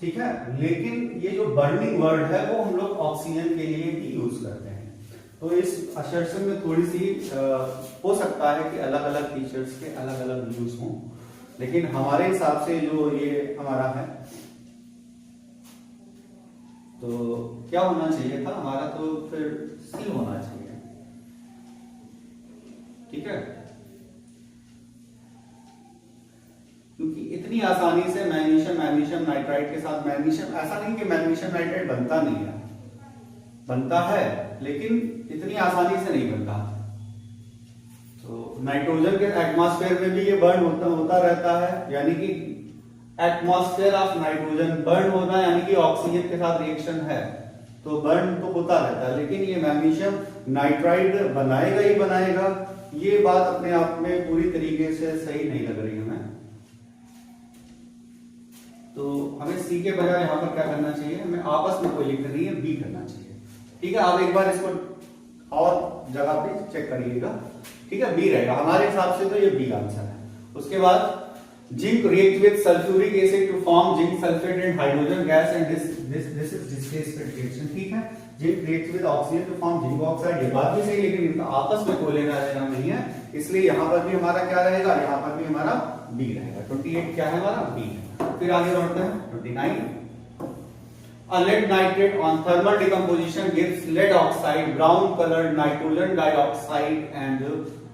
ठीक है, लेकिन ये जो बर्निंग वर्ड है वो हम लोग ऑक्सीजन के लिए भी यूज करते हैं। तो इस असर्शन में थोड़ी सी हो सकता है कि अलग अलग टीचर्स के अलग अलग व्यूज हों, लेकिन हमारे हिसाब से जो ये हमारा है, तो क्या होना चाहिए था हमारा, तो फिर सी होना चाहिए। ठीक है, क्योंकि इतनी आसानी से मैग्नीशियम नाइट्राइड के साथ मैग्नीशियम, ऐसा नहीं कि मैग्नीशियम नाइट्राइड बनता नहीं है, बनता है, लेकिन इतनी आसानी से नहीं बनता। तो नाइट्रोजन के एटमॉस्फेयर में भी ये बर्न होता रहता है, यानी कि एटमॉस्फेयर ऑफ नाइट्रोजन बर्न होना, यानी कि ऑक्सीजन के साथ रिएक्शन है तो बर्न तो होता रहता है, लेकिन ये मैग्नीशियम नाइट्राइड बनाएगा ही बनाएगा, ये बात अपने आप में पूरी तरीके से सही नहीं लग रही हमें। तो हमें सी के बजाय यहां पर क्या करना चाहिए, हमें आपस में कोई लिंक नहीं है, बी करना चाहिए। ठीक है, आप एक बार इसको और जगह पे चेक करिएगा। ठीक है, बी रहेगा हमारे हिसाब से, तो ये बी आंसर है। उसके बाद zinc react with sulphuric acid to form zinc sulphate and hydrogen gas and this is displacement reaction. ठीक है, zinc react with oxygen to form zinc oxide, ये बात भी सही, लेकिन इनका आपस में कोई लेना देना नहीं है, इसलिए यहां पर भी हमारा क्या रहेगा, यहां पर भी हमारा बी रहेगा। 28 क्या है हमारा, बी है। फिर आगे बढ़ते हैं 29। A lead nitrate on thermal decomposition gives lead oxide, brown colored nitrogen dioxide and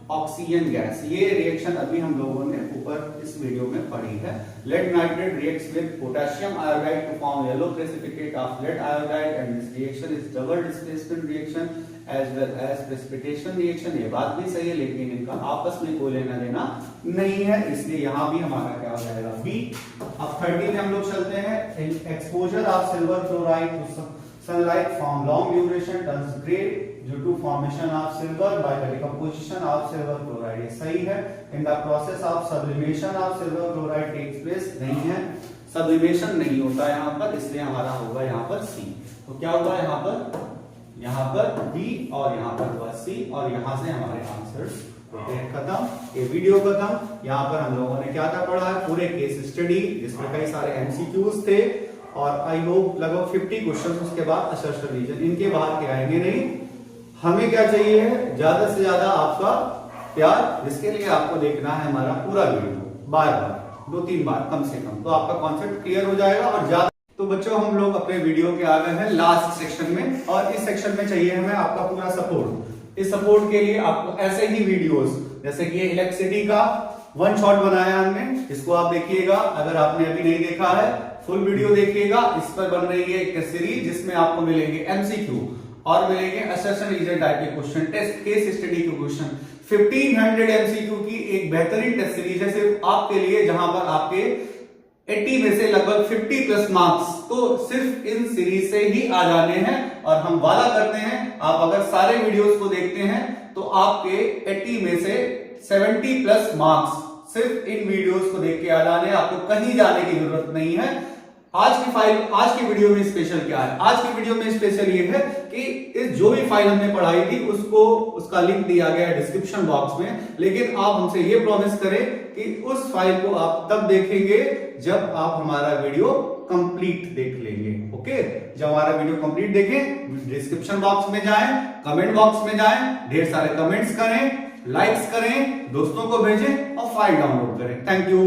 oxygen gas। ये रिएक्शन अभी हम लोगों ने ऊपर इस वीडियो में पढ़ी है। lead nitrate reacts with potassium iodide to form yellow precipitate of lead iodide and this reaction is double displacement reaction as well as precipitation reaction। ये बात भी सही है, लेकिन इनका आपस में कोई लेना देना नहीं है, इसलिए यहां भी हमारा क्या हो जाएगा, बी। अब 30 में हम लोग चलते हैं। Exposure of silver chloride to sunlight from long duration turns grey due to formation of silver by the decomposition of silver chloride. ये सही है। In the process of sublimation of silver chloride takes place, नहीं है, sublimation नहीं होता यहां पर, इसलिए हमारा होगा यहां पर सी। तो क्या होगा यहां पर बी और यहां पर हुआ सी, और यहां से हमारे आंसर्स होते हैं खत्म। ये वीडियो खत्म। यहां पर हम लोगों ने क्या क्या पढ़ा है, पूरे केस स्टडी जिसमें कई सारे एमसीक्यूज थे, और आई होप लगभग 50 क्वेश्चन। उसके बाद असर्शन रीजन, इनके बाहर के आएंगे नहीं। हमें क्या चाहिए है, ज्यादा से ज्यादा आपका प्यार, जिसके लिए आपको देखना है हमारा पूरा वीडियो बार बार, 2-3 बार कम से कम, तो आपका कॉन्सेप्ट क्लियर हो जाएगा। और ज्यादा तो बच्चों हम लोग अपने वीडियो के आ गए हैं लास्ट सेक्शन में, और इस सेक्शन में चाहिए हमें आपका पूरा सपोर्ट। इस सपोर्ट के लिए आपको ऐसे ही वीडियोस, जैसे कि ये इलेक्ट्रिसिटी का 1 शॉट बनाया हमने, इसको आप देखिएगा। अगर आपने अभी नहीं देखा है, फुल वीडियो देखिएगा। इस पर बन रही है एक सीरीज जिसमें आपको मिलेंगे एमसीक्यू और मिलेंगे असर्शन रीजन टाइप के क्वेश्चन, टेस्ट केस स्टडी के क्वेश्चन। 1500 एमसीक्यू की एक बेहतरीन टेस्ट सीरीज है सिर्फ आपके लिए, जहां पर आपके 80 में से लगभग 50 प्लस मार्क्स तो सिर्फ इन सीरीज से ही आ जाने हैं। और हम वादा करते हैं, आप अगर सारे वीडियोस को देखते हैं तो आपके 80 में से 70 प्लस मार्क्स सिर्फ इन वीडियोस को देख के आ जाने, आपको कहीं जाने की जरूरत नहीं है। आज की वीडियो में स्पेशल क्या है, आज की वीडियो में स्पेशल ये है कि इस जो भी फाइल हमने पढ़ाई थी उसका लिंक दिया गया है डिस्क्रिप्शन बॉक्स में, लेकिन आप हमसे ये प्रॉमिस करें कि उस फाइल को आप तब देखेंगे जब आप हमारा वीडियो कंप्लीट देख लेंगे। ओके, जब हमारा वीडियो कंप्लीट देखें, डिस्क्रिप्शन बॉक्स में जाएं, कमेंट बॉक्स में जाएं, ढेर सारे कमेंट्स करें, लाइक्स करें, दोस्तों को भेजें और फाइल डाउनलोड करें। Thank you.